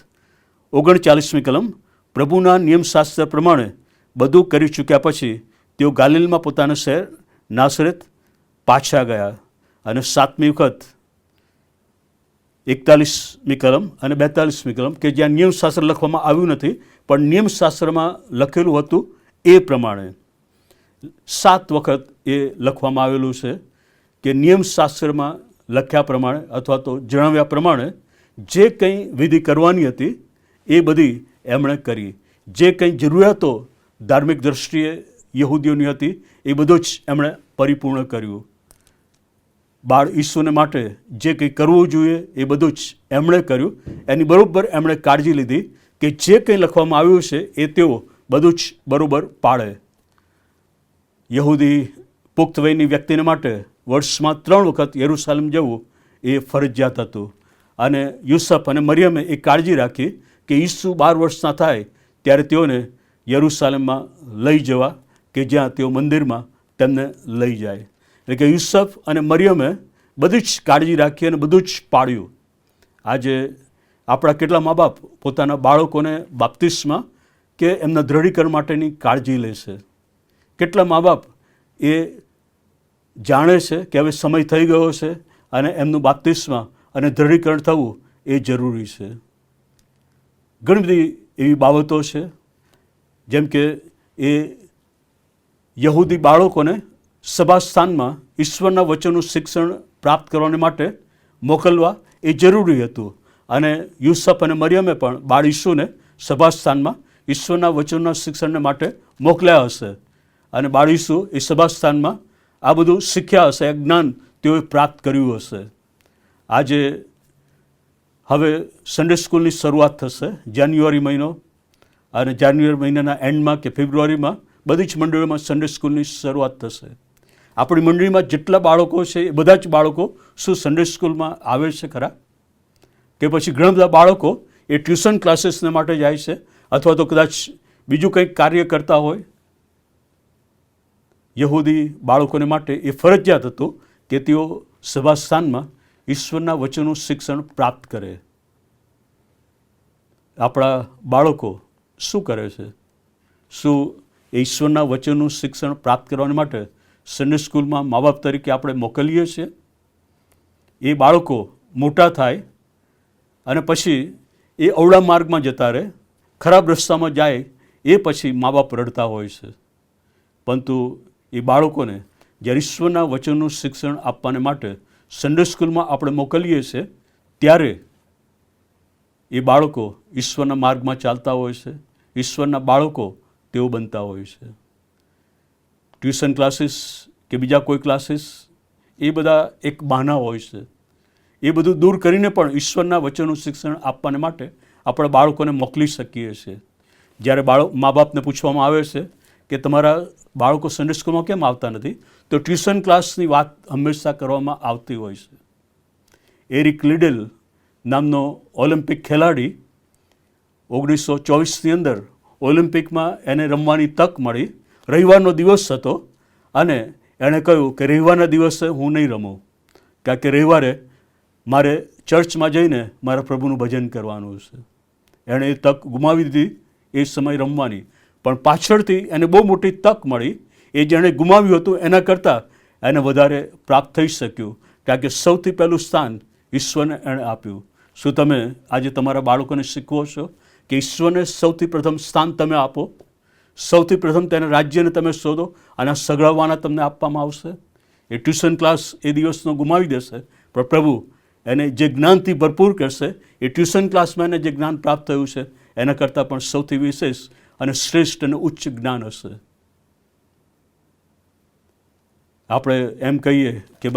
39મી કલમ, પ્રભુના નિયમશાસ્ત્ર પ્રમાણે બધું કરી ચૂક્યા પછી તેઓ ગાલિલમાં પોતાના શહેર નાસરેત પાછા ગયા. અને 7મી વખત 41મી કલમ અને 42મી કલમ, કે જ્યાં નિયમશાસ્ત્ર લખવામાં આવ્યું નથી પણ નિયમશાસ્ત્રમાં લખેલું હતું એ પ્રમાણે 7 વખત એ લખવામાં આવેલું છે કે નિયમશાસ્ત્રમાં લખ્યા પ્રમાણે અથવા તો જણાવ્યા પ્રમાણે જે કંઈ વિધિ કરવાની હતી એ બધી એમણે કરી. જે કંઈ જરૂરિયાતો ધાર્મિક દૃષ્ટિએ યહૂદીઓની હતી એ બધું જ એમણે પરિપૂર્ણ કર્યું. બાળ ઈસુને માટે જે કંઈ કરવું જોઈએ એ બધું જ એમણે કર્યું. એની બરાબર એમણે કાળજી લીધી કે જે કંઈ લખવામાં આવ્યું છે એ તેઓ બધું જ બરાબર પાળે. યહૂદી પુખ્ત વયની વ્યક્તિને માટે વર્ષમાં 3 વખત યરૂશાલેમ જવું એ ફરજિયાત હતું. અને યુસફ અને મરિયમે એ કાળજી રાખી કે ઈસુ 12 વર્ષના થાય ત્યારે તેઓને યરૂશાલેમમાં લઈ જવા, કે જ્યાં તેઓ મંદિરમાં તેમને લઈ જાય. એટલે કે યુસફ અને મરિયમે બધી જ કાળજી રાખી અને બધું જ પાળ્યું. આજે આપણા કેટલા મા બાપ પોતાના બાળકોને બાપ્તિસ્મા કે એમના દ્રઢીકરણ માટેની કાળજી લે છે. કેટલા મા બાપ એ જાણે છે કે હવે સમય થઈ ગયો છે અને એમનું બાપ્તિસ્મા અને દ્રઢીકરણ થવું એ જરૂરી છે. ઘણી બધી એવી બાબતો છે, જેમ કે એ યહૂદી બાળકોને સભાસ્થાનમાં ઈશ્વરના વચનનું શિક્ષણ પ્રાપ્ત કરવા માટે મોકલવા એ જરૂરી હતું. અને યુસફ અને મરિયમે પણ બાળ ઈસુને સભાસ્થાનમાં ઈશ્વરના વચનના શિક્ષણને માટે મોકલ્યા હશે. અને બાળ ઈસુ એ સભાસ્થાનમાં આ બધું શીખ્યા હશે, જ્ઞાન તેઓએ પ્રાપ્ત કર્યું હશે. આજે હવે સન્ડે સ્કૂલની શરૂઆત થશે જાન્યુઆરી મહિનો, અને જાન્યુઆરી મહિનાના એન્ડમાં કે ફેબ્રુઆરીમાં બધી જ મંડળીઓમાં સન્ડે સ્કૂલની શરૂઆત થશે. આપણી મંડળીમાં જેટલા બાળકો છે એ બધા જ બાળકો શું સન્ડે સ્કૂલમાં આવે છે ખરા? કે પછી ઘણા બધા બાળકો એ ટ્યુશન ક્લાસીસને માટે જાય છે, અથવા તો કદાચ બીજું કંઈક કાર્ય કરતા હોય? યહૂદી બાળકોને માટે એ ફરજિયાત હતું કે તેઓ સભાસ્થાનમાં ઈશ્વરના વચનનું શિક્ષણ પ્રાપ્ત કરે. આપણા બાળકો શું કરે છે? શું એ ઈશ્વરના વચનનું શિક્ષણ પ્રાપ્ત કરવા માટે સન્ડે સ્કૂલમાં મા બાપ તરીકે આપણે મોકલીએ છીએ? એ બાળકો મોટા થાય અને પછી એ અવળા માર્ગમાં જતા રહે, ખરાબ રસ્તામાં જાય, એ પછી મા બાપ રડતા હોય છે. પરંતુ એ બાળકોને જ્યારે ઈશ્વરના વચનનું શિક્ષણ આપવાને માટે સન્ડે સ્કૂલમાં આપણે મોકલીએ છીએ, ત્યારે એ બાળકો ઈશ્વરના માર્ગમાં ચાલતા હોય છે, ઈશ્વરના બાળકો તેઓ બનતા હોય છે. ટ્યુશન ક્લાસીસ કે બીજા કોઈ ક્લાસીસ એ બધા એક બહાના હોય છે. એ બધું દૂર કરીને પણ ઈશ્વરના વચનનું શિક્ષણ આપવાને માટે આપણે બાળકોને મોકલી શકીએ છીએ. જ્યારે મા બાપને પૂછવામાં આવે છે કે તમારા બાળકો સન્ડે સ્કૂલમાં કેમ આવતા નથી, તો ટ્યુશન ક્લાસની વાત હંમેશા કરવામાં આવતી હોય છે. એરિક લિડલ નામનો ઓલિમ્પિક ખેલાડી 1924ની અંદર ઓલિમ્પિકમાં એને રમવાની તક મળી. રવિવારનો દિવસ હતો અને એણે કહ્યું કે રવિવારના દિવસે હું નહીં રમું, કારણ કે રવિવારે મારે ચર્ચમાં જઈને મારા પ્રભુનું ભજન કરવાનું છે. એણે એ તક ગુમાવી દીધી એ સમય રમવાની, પણ પાછળથી એને બહુ મોટી તક મળી. એ જેણે ગુમાવ્યું હતું એના કરતાં એને વધારે પ્રાપ્ત થઈ શક્યું, કારણ કે સૌથી પહેલું સ્થાન ઈશ્વરને એણે આપ્યું. શું તમે આજે તમારા બાળકોને શીખવો છો કે ઈશ્વરને સૌથી પ્રથમ સ્થાન તમે આપો? સૌથી પ્રથમ તેના રાજ્યને તમે શોધો અને સગળાવવાના તમને આપવામાં આવશે. એ ટ્યુશન ક્લાસ એ દિવસનો ગુમાવી દેશે, પણ પ્રભુ એને જે જ્ઞાનથી ભરપૂર કરશે. એ ટ્યુશન ક્લાસમાં એને જે જ્ઞાન પ્રાપ્ત થયું છે એના કરતાં પણ સૌથી વિશેષ અને શ્રેષ્ઠ અને ઉચ્ચ જ્ઞાન હશે. આપણે એમ કહીએ કે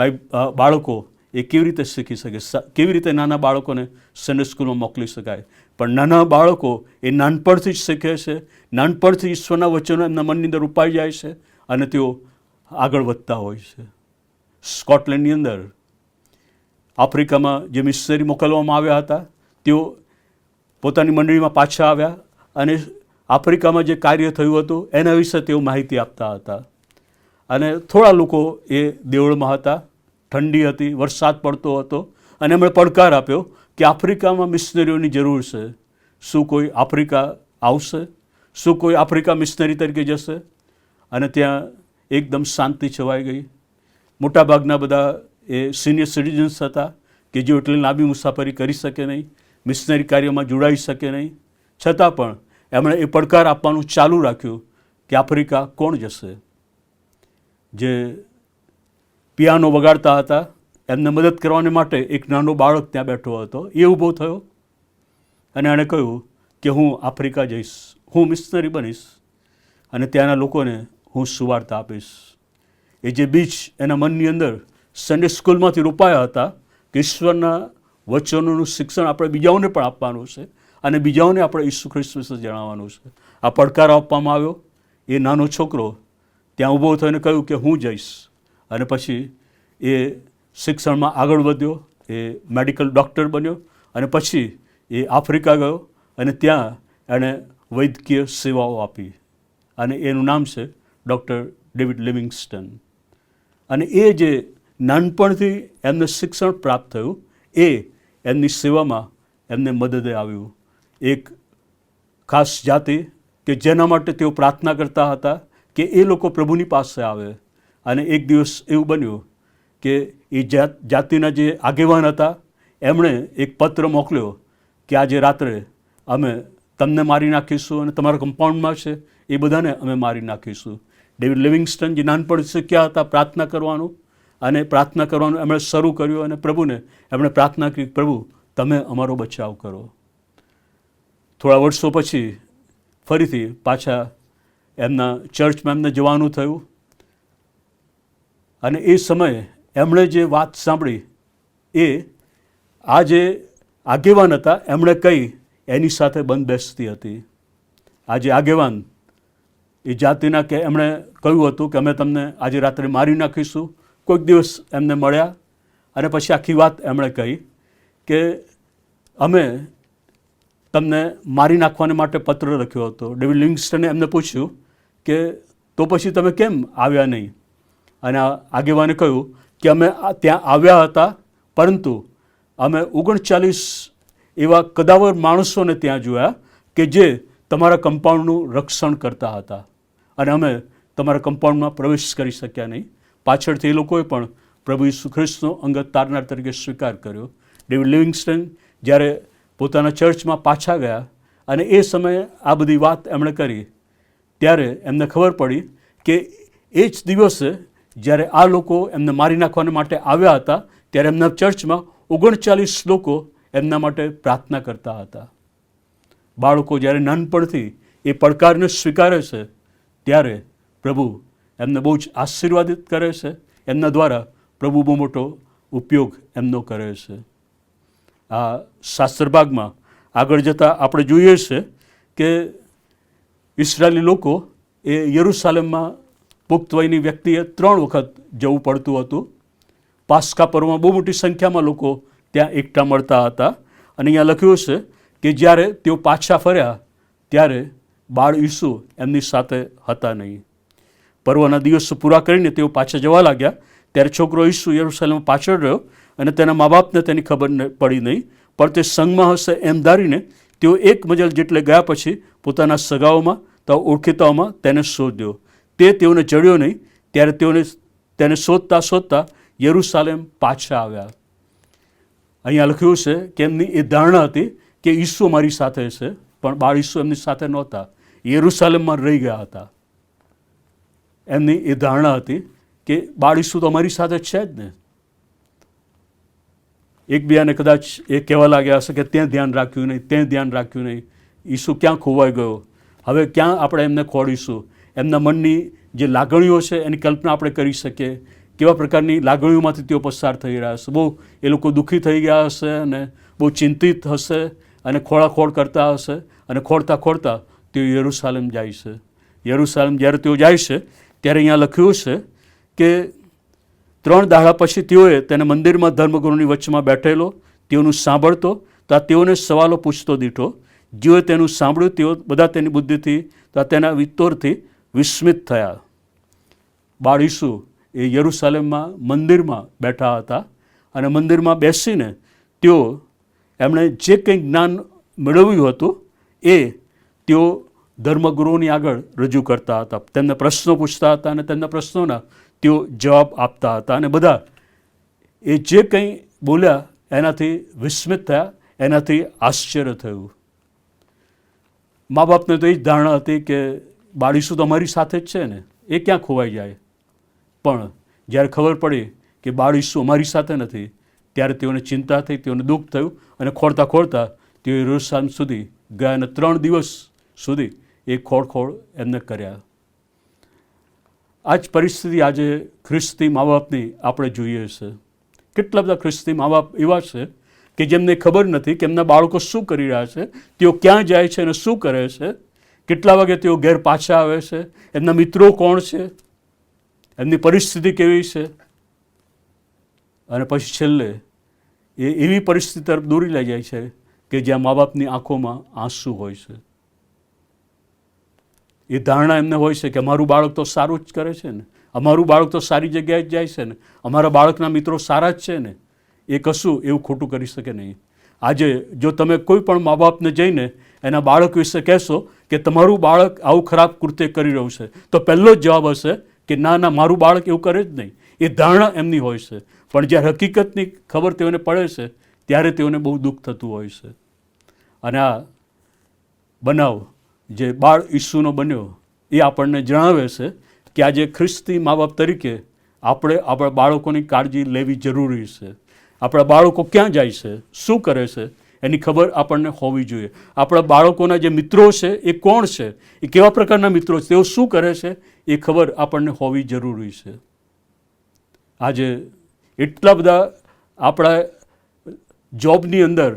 બાળકો એ કેવી રીતે શીખી શકે, કેવી રીતે નાના બાળકોને સન્ડે સ્કૂલમાં મોકલી શકાય? પણ નાના બાળકો એ નાનપણથી જ શીખે છે, નાનપણથી ઈશ્વરના વચનો એમના મનની અંદર ઉપાઈ જાય છે અને તેઓ આગળ વધતા હોય છે. સ્કોટલેન્ડની અંદર આફ્રિકામાં જે મિશનરી મોકલવામાં આવ્યા હતા, તેઓ પોતાની મંડળીમાં પાછા આવ્યા અને આફ્રિકામાં જે કાર્ય થયું હતું એના વિશે તેઓ માહિતી આપતા હતા. અને થોડા લોકો એ દેવળમાં હતા, ઠંડી હતી, વરસાદ પડતો હતો, અને એમણે પડકાર આપ્યો કે આફ્રિકામાં મિશનરીઓની જરૂર છે. શું કોઈ આફ્રિકા આવશે? શું કોઈ આફ્રિકા મિશનરી તરીકે જશે? અને ત્યાં એકદમ શાંતિ છવાઈ ગઈ. મોટાભાગના બધા એ સિનિયર સિટીઝન્સ હતા કે જેઓ એટલી લાંબી મુસાફરી કરી શકે નહીં, મિશનરી કાર્યમાં જોડાઈ શકે નહીં. છતાં પણ એમણે એ પડકાર આપવાનું ચાલુ રાખ્યું કે આફ્રિકા કોણ જશે? જે પિયાનો વગાડતા હતા એમને મદદ કરવાને માટે એક નાનો બાળક ત્યાં બેઠો હતો. એ ઊભો થયો અને એણે કહ્યું કે હું આફ્રિકા જઈશ, હું મિશનરી બનીશ અને ત્યાંના લોકોને હું સુવાર્તા આપીશ. એ જે બીજ એના મનની અંદર સન્ડે સ્કૂલમાંથી રોપાયા હતા કે ઈશ્વરના વચનોનું શિક્ષણ આપણે બીજાઓને પણ આપવાનું છે અને બીજાઓને આપણે ઈસુ ખ્રિસ્ત વિશે જણાવવાનું છે. આ પડકાર આપવામાં આવ્યો. એ નાનો છોકરો ત્યાં ઊભો થઈને કહ્યું કે હું જઈશ અને પછી એ શિક્ષણમાં આગળ વધ્યો, એ મેડિકલ ડૉક્ટર બન્યો અને પછી એ આફ્રિકા ગયો અને ત્યાં એણે વૈદ્યકીય સેવાઓ આપી અને એનું નામ છે ડૉક્ટર ડેવિડ લિવિંગસ્ટન. અને એ જે નાનપણથી એમને શિક્ષણ પ્રાપ્ત થયું એ એમની સેવામાં એમને મદદે આવ્યું. એક ખાસ જાતિ કે જેના માટે તેઓ પ્રાર્થના કરતા હતા કે એ લોકો પ્રભુની પાસે આવે અને એક દિવસ એવું બન્યું કે એ જાતિના જે આગેવાન હતા એમણે એક પત્ર મોકલ્યો કે આજે રાત્રે અમે તમને મારી નાખીશું અને તમારા કમ્પાઉન્ડમાં છે એ બધાને અમે મારી નાખીશું. ડેવિડ લિવિંગસ્ટન જે નાનપણ શીખ્યા હતા પ્રાર્થના કરવાનું અને પ્રાર્થના કરવાનું એમણે શરૂ કર્યું અને પ્રભુને એમણે પ્રાર્થના કરી, પ્રભુ તમે અમારો બચાવ કરો. થોડા વર્ષો પછી ફરીથી પાછા એમના ચર્ચમાં એમને જવાનું થયું અને એ સમયે એમણે જે વાત સાંભળી એ આ જે આગેવાન હતા એમણે કહી એની સાથે બંધ બેસતી હતી. આ જે આગેવાન એ જાતિના કે એમણે કહ્યું હતું કે અમે તમને આજે રાત્રે મારી નાખીશું. કોઈક દિવસ એમને મળ્યા અને પછી આખી વાત એમણે કહી કે અમે તમને મારી નાખવાને માટે પત્ર લખ્યો હતો. ડેવિડ લિવિંગસ્ટને એમને પૂછ્યું કે તો પછી તમે કેમ આવ્યા નહીં? અને આ આગેવાને કહ્યું કે અમે ત્યાં આવ્યા હતા પરંતુ અમે 39 એવા કદાવર માણસોને ત્યાં જોયા કે જે તમારા કમ્પાઉન્ડનું રક્ષણ કરતા હતા અને અમે તમારા કમ્પાઉન્ડમાં પ્રવેશ કરી શક્યા નહીં. પાછળથી એ લોકોએ પણ પ્રભુ ઈસુ ખ્રિસ્તનો અંગત તારનાર તરીકે સ્વીકાર કર્યો. ડેવિડ લિવિંગસ્ટન જ્યારે પોતાના ચર્ચમાં પાછા ગયા અને એ સમયે આ બધી વાત એમણે કરી ત્યારે એમને ખબર પડી કે એ જ દિવસે જ્યારે આ લોકો એમને મારી નાખવાને માટે આવ્યા હતા ત્યારે એમના ચર્ચમાં 39 લોકો એમના માટે પ્રાર્થના કરતા હતા. બાળકો જ્યારે નાનપણથી એ પડકારને સ્વીકારે છે ત્યારે પ્રભુ એમને બહુ જ આશીર્વાદિત કરે છે. એમના દ્વારા પ્રભુ બહુ મોટો ઉપયોગ એમનો કરે છે. આ શાસ્ત્ર ભાગમાં આગળ જતાં આપણે જોઈએ છે કે ઇસરાયેલી લોકો એ યરૂશાલેમમાં પુખ્ત વયની વ્યક્તિએ 3 વખત જવું પડતું હતું. પાસ્કા પર્વમાં બહુ મોટી સંખ્યામાં લોકો ત્યાં એકઠા મળતા હતા અને અહીંયા લખ્યું છે કે જ્યારે તેઓ પાછા ફર્યા ત્યારે બાળ ઈસુ એમની સાથે હતા નહીં. પર્વના દિવસો પૂરા કરીને તેઓ પાછા જવા લાગ્યા ત્યારે છોકરો ઈસુ યરૂશાલેમમાં પાછળ રહ્યો અને તેના મા બાપને તેની ખબર પડી નહીં, પણ તે સંઘમાં હશે એમ ધારીને તેઓ 1 મજલ જેટલે ગયા પછી પોતાના સગાઓમાં તો ઓળખીતાઓમાં તેને શોધ્યો. તે તેઓને જડ્યો નહીં ત્યારે તેને શોધતા શોધતા યરૂશાલેમ પાછા આવ્યા. અહીંયા લખ્યું છે કે એમની એ ધારણા હતી કે ઈસુ મારી સાથે છે, પણ બાળ ઈસુ એમની સાથે નહોતા, યરૂશાલેમમાં રહી ગયા હતા. એમની એ ધારણા હતી કે બાળ ઈસુ તો અમારી સાથે છે જ ને. એકબીજાને કદાચ એ કહેવા લાગ્યા હશે કે ત્યાં ધ્યાન રાખ્યું નહીં, ત્યાં ધ્યાન રાખ્યું નહીં, ઈસુ ક્યાં ખોવાઈ ગયો, હવે ક્યાં આપણે એમને ખોડીશું. એમના મનની જે લાગણીઓ છે એની કલ્પના આપણે કરી શકીએ, કેવા પ્રકારની લાગણીઓમાંથી તેઓ પસાર થઈ રહ્યા હશે. બહુ એ લોકો દુઃખી થઈ ગયા હશે અને બહુ ચિંતિત હશે અને ખોળાખોળ કરતા હશે અને ખોળતા ખોળતા તેઓ યરૂશાલેમ જાય છે. યરૂશાલેમ જ્યારે તેઓ જાય છે ત્યારે અહીંયા લખ્યું છે કે 3 દાડા પછી તેઓએ તેને મંદિરમાં ધર્મગુરુની વચમાં બેઠેલો તેઓનું સાંભળતો તો તેઓને સવાલો પૂછતો દીઠો. જેઓએ તેનું સાંભળ્યું તેઓ બધા તેની બુદ્ધિથી તો તેના વિતોરથી વિસ્મિત થયા. બાળ ઈસુ એ યરૂશાલેમમાં મંદિરમાં બેઠા હતા અને મંદિરમાં બેસીને તેઓ એમણે જે કંઈ જ્ઞાન મેળવ્યું હતું એ તેઓ ધર્મગુરુઓની આગળ રજૂ કરતા હતા. તેમને પ્રશ્નો પૂછતા હતા અને તેમના પ્રશ્નોના તેઓ જવાબ આપતા હતા અને બધા એ જે કંઈ બોલ્યા એનાથી વિસ્મિત થયા, એનાથી આશ્ચર્ય થયું. મા બાપને તો એ જ ધારણા હતી કે બાળ ઈસુ તો અમારી સાથે જ છે ને, એ ક્યાં ખોવાઈ જાય. પણ જ્યારે ખબર પડી કે બાળ ઈસુ અમારી સાથે નથી, ત્યારે તેઓને ચિંતા થઈ, તેઓને દુઃખ થયું અને ખોળતા ખોળતા તેઓ યરૂશલેમ સુધી ગયા અને 3 દિવસ સુધી એ ખોળ એમને કર્યા. આ જ પરિસ્થિતિ આજે ખ્રિસ્તી મા બાપની આપણે જોઈએ છે. કેટલા બધા ખ્રિસ્તી મા બાપ એવા છે કે જેમને ખબર નથી કે એમના બાળકો શું કરી રહ્યા છે, તેઓ ક્યાં જાય છે અને શું કરે છે, કેટલા વાગે તેઓ ઘેર પાછા આવે છે, એમના મિત્રો કોણ છે, એમની પરિસ્થિતિ કેવી છે, અને પછી છેલ્લે એ એવી પરિસ્થિતિ તરફ દોરી લઈ જાય છે કે જ્યાં મા બાપની આંખોમાં આંસુ હોય છે. એ ધારણા એમને હોય છે કે અમારું બાળક તો સારું જ કરે છે ને, અમારું બાળક તો સારી જગ્યાએ જ જાય છે ને, અમારા બાળકના મિત્રો સારા જ છે ને, એ કશું એવું ખોટું કરી શકે નહીં. આજે જો તમે કોઈ પણ મા બાપને જઈને એના બાળક વિશે કહેશો કે તમારું બાળક આવું ખરાબ કૃત્ય કરી રહ્યું છે, તો પહેલો જ જવાબ હશે કે ના ના, મારું બાળક એવું કરે જ નહીં. એ ધારણા એમની હોય છે. પણ જ્યારે હકીકતની ખબર તેઓને પડે છે ત્યારે તેઓને બહુ દુઃખ થતું હોય છે. અને આ બનાવ જે બાળ ઈસુનો બન્યો એ આપણને જણાવે છે કે આજે ખ્રિસ્તી મા બાપ તરીકે આપણે આપણા બાળકોની કાળજી લેવી જરૂરી છે. આપણા બાળકો ક્યાં જાય છે, શું કરે છે, એની ખબર આપણને હોવી જોઈએ. આપણા બાળકોના જે મિત્રો છે એ કોણ છે, એ કેવા પ્રકારના મિત્રો છે, તેઓ શું કરે છે, એ ખબર આપણને હોવી જરૂરી છે. આજે એટલા બધા આપણા જોબની અંદર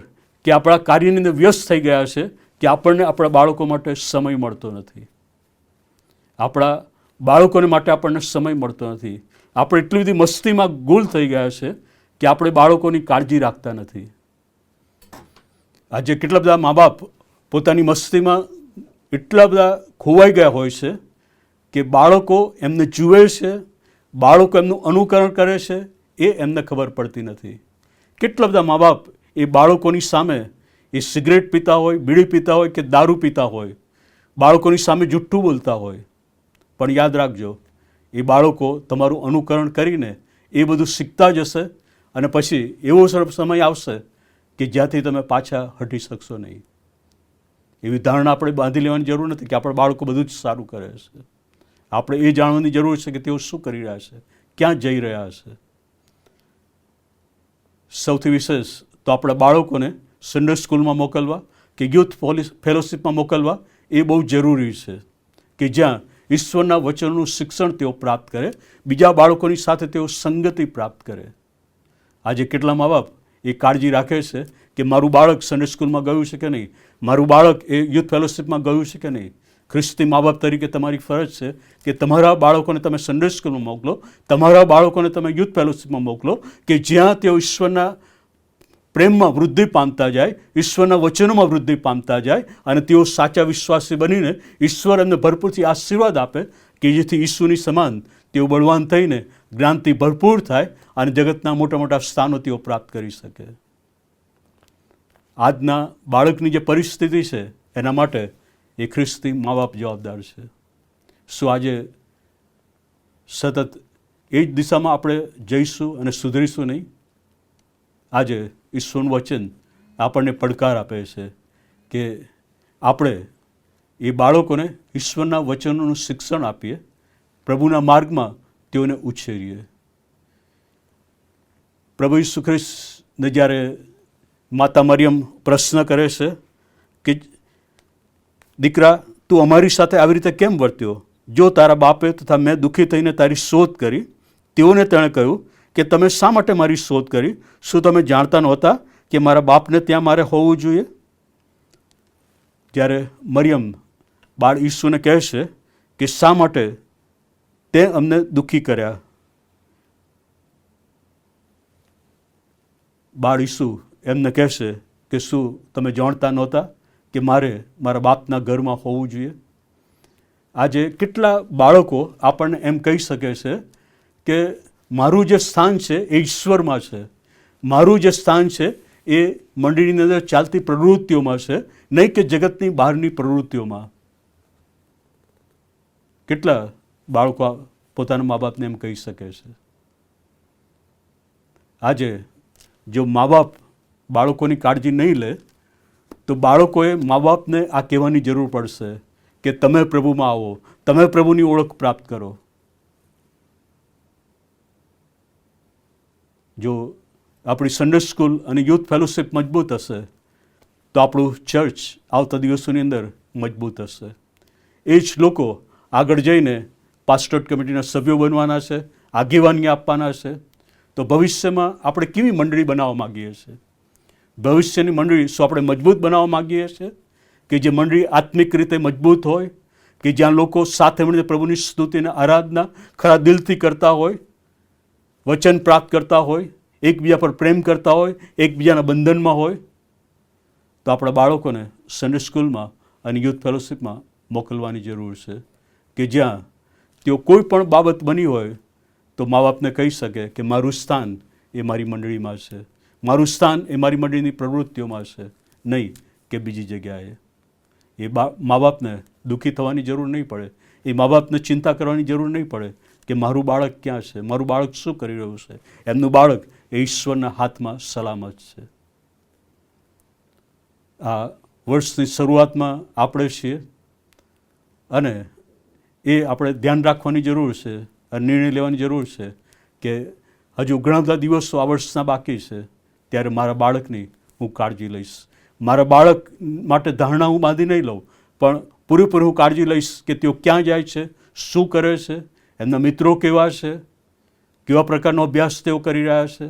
કે આપણા કાર્યની અંદર વ્યસ્ત થઈ ગયા છે કે આપણને આપણા બાળકો માટે સમય મળતો નથી. આપણા બાળકોને માટે આપણને સમય મળતો નથી. આપણે એટલી બધી મસ્તીમાં ગુલ થઈ ગયા છે કે આપણે બાળકોની કાળજી રાખતા નથી. આજે કેટલા બધા મા બાપ પોતાની મસ્તીમાં એટલા બધા ખોવાઈ ગયા હોય છે કે બાળકો એમને જુએ છે, બાળકો એમનું અનુકરણ કરે છે, એ એમને ખબર પડતી નથી. કેટલા બધા મા બાપ એ બાળકોની સામે એ સિગરેટ પીતા હોય, બીડી પીતા હોય કે દારૂ પીતા હોય, બાળકોની સામે જુઠ્ઠું બોલતા હોય. પણ યાદ રાખજો, એ બાળકો તમારું અનુકરણ કરીને એ બધું શીખતા જશે અને પછી એવો સમય આવશે કે જ્યાંથી તમે પાછા હટી શકશો નહીં. એવી ધારણા આપણે બાંધી લેવાની જરૂર નથી કે આપણા બાળકો બધું જ સારું કરે છે. આપણે એ જાણવાની જરૂર છે કે તેઓ શું કરી રહ્યા છે, ક્યાં જઈ રહ્યા છે. સૌથી વિશેષ તો આપણા બાળકોને સન્ડે સ્કૂલમાં મોકલવા કે યુથ ફેલોશિપમાં મોકલવા એ બહુ જરૂરી છે કે જ્યાં ઈશ્વરના વચનનું શિક્ષણ તેઓ પ્રાપ્ત કરે, બીજા બાળકોની સાથે તેઓ સંગતિ પ્રાપ્ત કરે. આજે કેટલા મા બાપ એ કાળજી રાખે છે કે મારું બાળક સન્ડે સ્કૂલમાં ગયું છે કે નહીં, મારું બાળક એ યુથ ફેલોશિપમાં ગયું છે કે નહીં. ખ્રિસ્તી મા બાપ તરીકે તમારી ફરજ છે કે તમારા બાળકોને તમે સન્ડે સ્કૂલમાં મોકલો, તમારા બાળકોને તમે યુથ ફેલોશિપમાં મોકલો કે જ્યાં તેઓ ઈશ્વરના પ્રેમમાં વૃદ્ધિ પામતા જાય, ઈશ્વરના વચનોમાં વૃદ્ધિ પામતા જાય અને તેઓ સાચા વિશ્વાસી બનીને ઈશ્વર એમને ભરપૂરથી આશીર્વાદ આપે કે જેથી ઈસુની સમાન તેઓ બળવાન થઈને જ્ઞાનથી ભરપૂર થાય અને જગતના મોટા મોટા સ્થાનો તેઓ પ્રાપ્ત કરી શકે. આજના બાળકની જે પરિસ્થિતિ છે એના માટે એ ખ્રિસ્તી મા બાપ જવાબદાર છે. શું આજે સતત એ જ દિશામાં આપણે જઈશું અને સુધરીશું નહીં? આજે ઈશ્વરનું વચન આપણને પડકાર આપે છે કે આપણે એ બાળકોને ઈશ્વરના વચનોનું શિક્ષણ આપીએ, પ્રભુના માર્ગમાં તેઓને ઉછેરીએ. પ્રભુ ઈસુ ખ્રિસ્તને જ્યારે માતા મરિયમ પ્રશ્ન કરે છે કે દીકરા, તું અમારી સાથે આવી રીતે કેમ વર્ત્યો? જો તારા બાપે તથા મેં દુઃખી થઈને તારી શોધ કરી. તેઓને તેણે કહ્યું કે તમે શા માટે મારી શોધ કરી? શું તમે જાણતા નહોતા કે મારા બાપને ત્યાં મારે હોવું જોઈએ? ત્યારે મરિયમ બાળ ઈસુને કહે છે કે શા માટે તે અમને દુઃખી કર્યા? બાળ ઈસુ એમને કહેશે કે શું તમે જાણતા નહોતા કે મારે મારા બાપના ઘરમાં હોવું જોઈએ? આજે કેટલા બાળકો આપણને એમ કહી શકે છે કે મારું જે સ્થાન છે એ ઈશ્વરમાં છે, મારું જે સ્થાન છે એ મંડળીની અંદર ચાલતી પ્રવૃત્તિઓમાં છે, નહીં કે જગતની બહારની પ્રવૃત્તિઓમાં. કેટલા બાળકો પોતાના મા બાપને એમ કહી શકે છે? આજે જો મા બાપ બાળકોની કાળજી નહીં લે તો બાળકોએ મા બાપને આ કહેવાની જરૂર પડશે કે તમે પ્રભુમાં આવો, તમે પ્રભુની ઓળખ પ્રાપ્ત કરો. જો આપણી સન્ડે સ્કૂલ અને યુથ ફેલોશિપ મજબૂત હશે તો આપણું ચર્ચ આવતા દિવસોની અંદર મજબૂત હશે. એ જ લોકો આગળ જઈને પાસ્ટોરેટ કમિટીના સભ્યો બનવાના છે, આગેવાની આપવાના છે. તો ભવિષ્યમાં આપણે કેવી મંડળી બનાવવા માગીએ છીએ? ભવિષ્યની મંડળી શું આપણે મજબૂત બનાવવા માગીએ છીએ કે જે મંડળી આત્મિક રીતે મજબૂત હોય, કે જ્યાં લોકો સાથે મળીને પ્રભુની સ્તુતિને આરાધના ખરા દિલથી કરતા હોય, વચન પ્રાપ્ત કરતા હોય, એકબીજા પર પ્રેમ કરતા હોય, એકબીજાના બંધનમાં હોય? તો આપણા બાળકોને સન્ડે સ્કૂલમાં અને યુથ ફેલોશિપમાં મોકલવાની જરૂર છે કે જ્યાં તેઓ કોઈ પણ બાબત બની હોય તો મા બાપને કહી શકે કે મારું સ્થાન એ મારી મંડળીમાં છે, મારું સ્થાન એ મારી મંડળીની પ્રવૃત્તિઓમાં છે, નહીં કે બીજી જગ્યાએ. એ મા બાપને દુઃખી થવાની જરૂર નહીં પડે, એ મા બાપને ચિંતા કરવાની જરૂર નહીં પડે કે મારું બાળક ક્યાં છે, મારું બાળક શું કરી રહ્યું છે. એમનું બાળક એ ઈશ્વરના હાથમાં સલામત છે. આ વર્ષની શરૂઆતમાં આપણે છીએ અને એ આપણે ધ્યાન રાખવાની જરૂર છે અને નિર્ણય લેવાની જરૂર છે કે હજુ ઘણા બધા દિવસો આ વર્ષના બાકી છે, ત્યારે મારા બાળકની હું કાળજી લઈશ. મારા બાળક માટે ધારણા હું બાંધી નહીં લઉં, પણ પૂરેપૂરી હું કાળજી લઈશ કે તેઓ ક્યાં જાય છે, શું કરે છે, એમના મિત્રો કેવા છે, કેવા પ્રકારનો અભ્યાસ તેઓ કરી રહ્યા છે.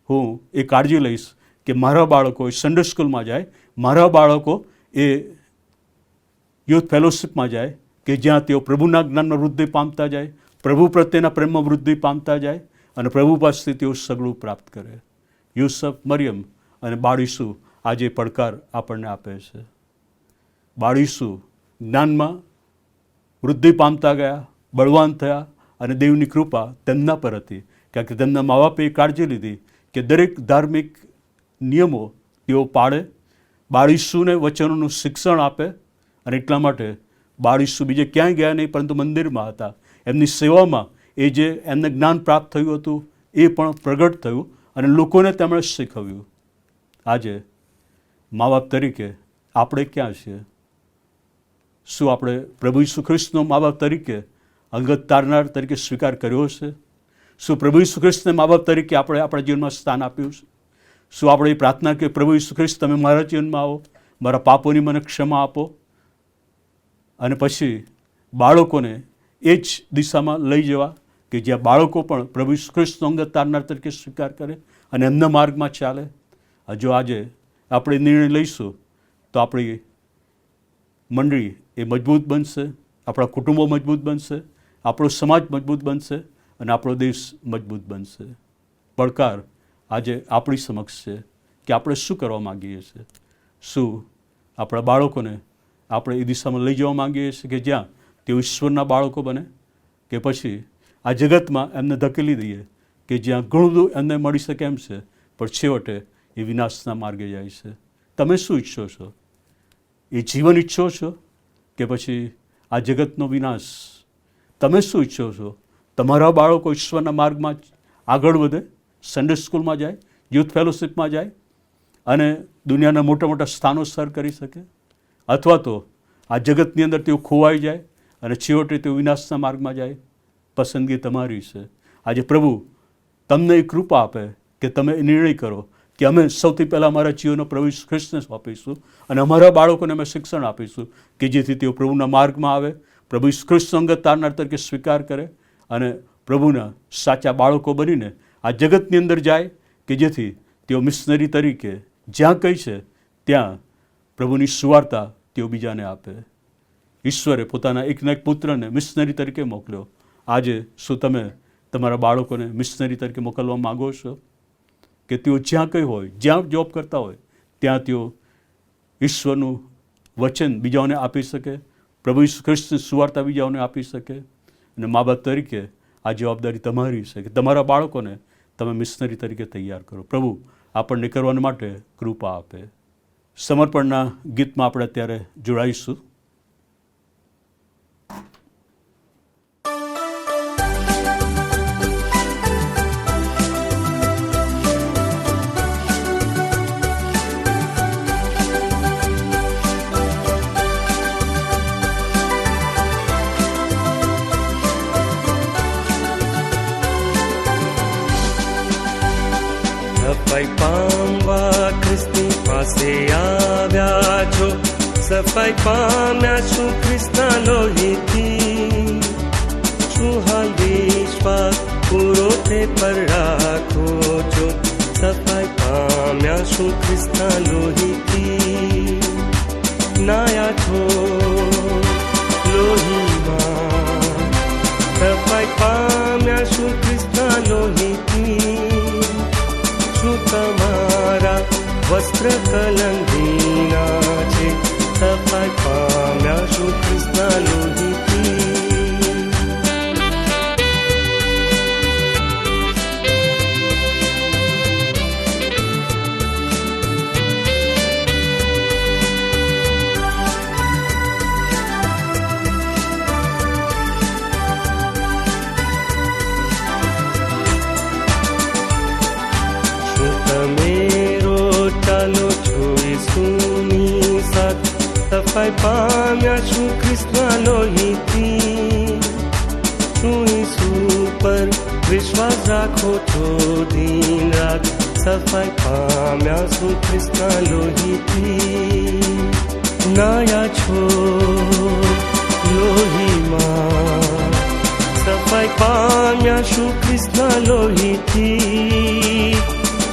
હું એ કાળજી લઈશ કે મારા બાળકો સન્ડે સ્કૂલમાં જાય, મારા બાળકો એ યુથ ફેલોશિપમાં જાય કે જ્યાં તેઓ પ્રભુના જ્ઞાનમાં વૃદ્ધિ પામતા જાય, પ્રભુ પ્રત્યેના પ્રેમમાં વૃદ્ધિ પામતા જાય અને પ્રભુ પાસેથી તેઓ સગળું પ્રાપ્ત કરે. યુસુફ, મરિયમ અને બાળ ઈસુ આજે પડકાર આપણને આપે છે. બાળ ઈસુ જ્ઞાનમાં વૃદ્ધિ પામતા ગયા, બળવાન થયા અને દેવની કૃપા તેમના પર હતી, કારણ કે તેમના મા બાપે કાળજી લીધી કે દરેક ધાર્મિક નિયમો તેઓ પાળે, બાળ ઈસુને વચનોનું શિક્ષણ આપે. અને એટલા માટે બાળ ઈસુ બીજે ક્યાંય ગયા નહીં, પરંતુ મંદિરમાં હતા. એમની સેવામાં એ જે એમને જ્ઞાન પ્રાપ્ત થયું હતું એ પણ પ્રગટ થયું અને લોકોને તેમણે શીખવ્યું. આજે મા બાપ તરીકે આપણે ક્યાં છીએ? શું આપણે પ્રભુ ઈસુ ખ્રિસ્તનો મા બાપ તરીકે અંગત તારનાર તરીકે સ્વીકાર કર્યો છે? શું પ્રભુ ઈસુ ખ્રિસ્તને મા બાપ તરીકે આપણે આપણા જીવનમાં સ્થાન આપ્યું છે? શું આપણે એ પ્રાર્થના કે પ્રભુ ઈસુ ખ્રિસ્ત તમે મારા જીવનમાં આવો, મારા પાપોની મને ક્ષમા આપો, અને પછી બાળકોને એ જ દિશામાં લઈ જવા કે જ્યાં બાળકો પણ પ્રભુ ઈસુ ખ્રિસ્તનો અંગત તારનાર તરીકે સ્વીકાર કરે અને એમના માર્ગમાં ચાલે? જો આજે આપણે નિર્ણય લઈશું તો આપણી મંડળી એ મજબૂત બનશે, આપણા કુટુંબો મજબૂત બનશે, આપણો સમાજ મજબૂત બનશે અને આપણો દેશ મજબૂત બનશે. પડકાર આજે આપણી સમક્ષ છે કે આપણે શું કરવા માગીએ છીએ. શું આપણા બાળકોને આપણે એ દિશામાં લઈ જવા માંગીએ છીએ કે જ્યાં તેઓ ઈશ્વરના બાળકો બને, કે પછી આ જગતમાં એમને ધકેલી દઈએ કે જ્યાં ઘણું બધું એમને મળી શકે એમ છે, પણ છેવટે એ વિનાશના માર્ગે જાય છે? તમે શું ઈચ્છો છો? એ જીવન ઈચ્છો છો કે પછી આ જગતનો વિનાશ? તમે શું ઈચ્છો છો? તમારા બાળકો ઈશ્વરના માર્ગમાં આગળ વધે, સન્ડે સ્કૂલમાં જાય, યુથ ફેલોશિપમાં જાય અને દુનિયાના મોટા મોટા સ્થાનો સર કરી શકે, અથવા તો આ જગતની અંદર તેઓ ખોવાઈ જાય અને છેવટે તેઓ વિનાશના માર્ગમાં જાય? પસંદગી તમારી છે. આજે પ્રભુ તમને એ કૃપા આપે કે તમે એ નિર્ણય કરો કે અમે સૌથી પહેલાં અમારા જીવનનો પ્રભુ ઈસુ ખ્રિસ્તને સોંપીશું અને અમારા બાળકોને અમે શિક્ષણ આપીશું કે જેથી તેઓ પ્રભુના માર્ગમાં આવે, પ્રભુ ઈસુ ખ્રિસ્તનો અંગત તારનાર તરીકે સ્વીકાર કરે અને પ્રભુના સાચા બાળકો બનીને આ જગતની અંદર જાય કે જેથી તેઓ મિશનરી તરીકે જ્યાં કંઈ છે ત્યાં પ્રભુની સુવાર્તા તેઓ બીજાને આપે. ઈશ્વરે પોતાના એકના એક પુત્રને મિશનરી તરીકે મોકલ્યો. આજે શું તમે તમારા બાળકોને મિશનરી તરીકે મોકલવા માગો છો કે તેઓ જ્યાં કંઈ હોય, જ્યાં જોબ કરતા હોય ત્યાં તેઓ ઈશ્વરનું વચન બીજાઓને આપી શકે, પ્રભુ ઈસુ ખ્રિસ્તની સુવાર્તા બીજાઓને આપી શકે? અને મા બાપ તરીકે આ જવાબદારી તમારી છે કે તમારા બાળકોને તમે મિશનરી તરીકે તૈયાર કરો. પ્રભુ આપણને કરવા માટે કૃપા આપે. સમર્પણના ગીતમાં આપણે અત્યારે જોડાઈશું. પામવા ખ્રિસ્તની પાસે આવ્યા છો, સફાઈ પામ્યા છું ખ્રિસ્તના લોહીથી. શું હાલ વિશ્વાસ પૂરો તે પર રાખો છો, સફાઈ પામ્યા છું ખ્રિસ્તના લોહીથી. નાયા છો લોહીમાં, સફાઈ પામ્યા છું ખ્રિસ્તના લોહીથી. શું તમારા વસ્ત્ર કલંકીના છે, સફાઈ પામ્યા છું ખ્રિસ્તના લોહીથી. સફાઈ પામ્યા છું ખ્રિસ્તના લોહીથી. શું ઈસુ પર વિશ્વાસ રાખો છો દિન રાત, સફાઈ પામ્યા છું ખ્રિસ્તના લોહીથી. નાયા છો લોહીમાં, સફાઈ પામ્યા છું ખ્રિસ્તના લોહીથી.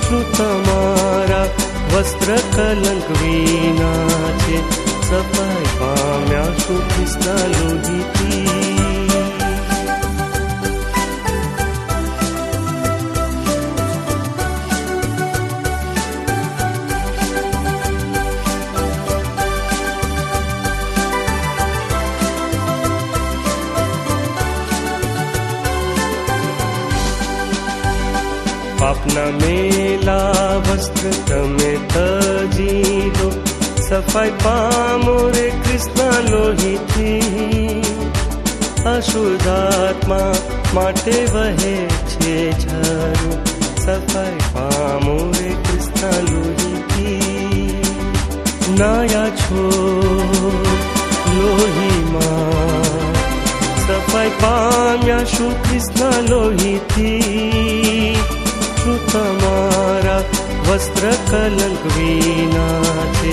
શું તમારા વસ્ત્ર કલંક વિના છે, સફાઈ પામ્યા છું ખ્રિસ્તના લોહીથી. પાપના મેલા વસ્ત્ર તમે તજી દો, સફાઈ પામો રે ખ્રિસ્તના લોહીથી. અશુદ્ધાત્મા માટે વહે છે ઝારો, સફાઈ પામો રે ખ્રિસ્તના લોહીથી. નાયા છો લોહીમાં, સફાઈ પામ્યા છું ખ્રિસ્તના લોહીથી. શું તમારા વસ્ત્ર કલંક વિના છે,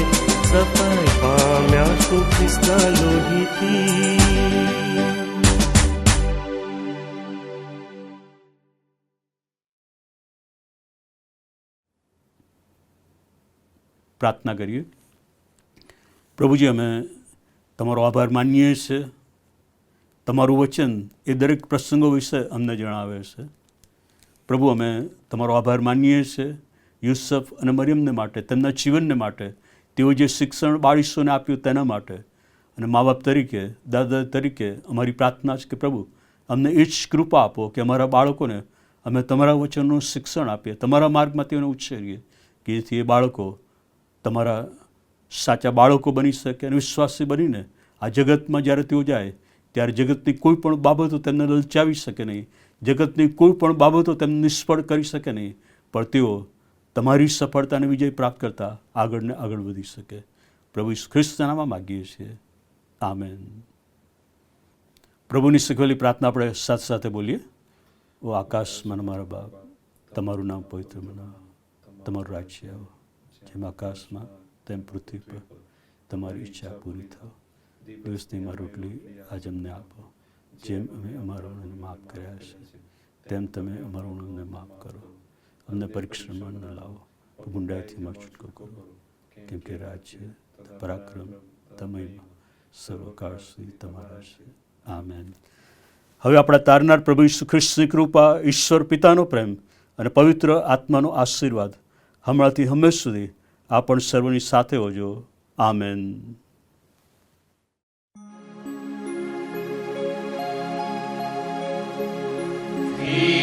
સફાઈ પામ્યા છું ખ્રિસ્તના લોહીથી. પ્રાર્થના કરીએ. પ્રભુજી, અમે તમારો આભાર માનીએ છીએ. તમારું વચન એ દરેક પ્રસંગો વિશે અમને જણાવે છે. પ્રભુ, અમે તમારો આભાર માનીએ છીએ યુસુફ અને મરિયમને માટે, તેમના જીવનને માટે, તેઓ જે શિક્ષણ બાળીસોને આપ્યું તેના માટે. અને મા બાપ તરીકે, દાદા તરીકે અમારી પ્રાર્થના છે કે પ્રભુ, અમને એ જ કૃપા આપો કે અમારા બાળકોને અમે તમારા વચનનું શિક્ષણ આપીએ, તમારા માર્ગમાં તેઓને ઉછેરીએ, કે જેથી એ બાળકો તમારા સાચા બાળકો બની શકે અને વિશ્વાસી બનીને આ જગતમાં જ્યારે તેઓ જાય ત્યારે જગતની કોઈ પણ બાબતો તેમને લલચાવી શકે નહીં, જગતની કોઈ પણ બાબતો તેમને નિષ્ફળ કરી શકે નહીં, પણ તેઓ તમારી સફળતાને વિજય પ્રાપ્ત કરતા આગળ ને આગળ વધી શકે. પ્રભુ ઈસુ ખ્રિસ્તના નામમાં માગીએ છીએ. આમેન. પ્રભુની શીખવેલી પ્રાર્થના આપણે સાથે સાથે બોલીએ. ઓ આકાશમાં મારા બાપ, તમારું નામ પવિત્ર મનાવો, તમારું રાજ્ય આવો, જેમ આકાશમાં તેમ પૃથ્વી પર તમારી ઈચ્છા પૂરી થાવ. દિવસની મારી રોટલી આજ અમને આપો, જેમ અમે અમારા ઋણને માફ કર્યા છે તેમ તમે અમારા ઋણને માફ કરો. અમને પરીક્ષામાં ન લાવો, ગુંડાઈથી મારો છૂટકો કરો, કેમ કે રાજ્ય, પરાક્રમ, તમયમાં સર્વકાળ સુધી તમારા છે. આમેન. હવે આપણા તારનાર પ્રભુ ઈસુ ખ્રિસ્તની કૃપા, ઈશ્વર પિતાનો પ્રેમ અને પવિત્ર આત્માનો આશીર્વાદ હમણાંથી હંમેશ સુધી આપણ સર્વની સાથે હોજો. આમેન. He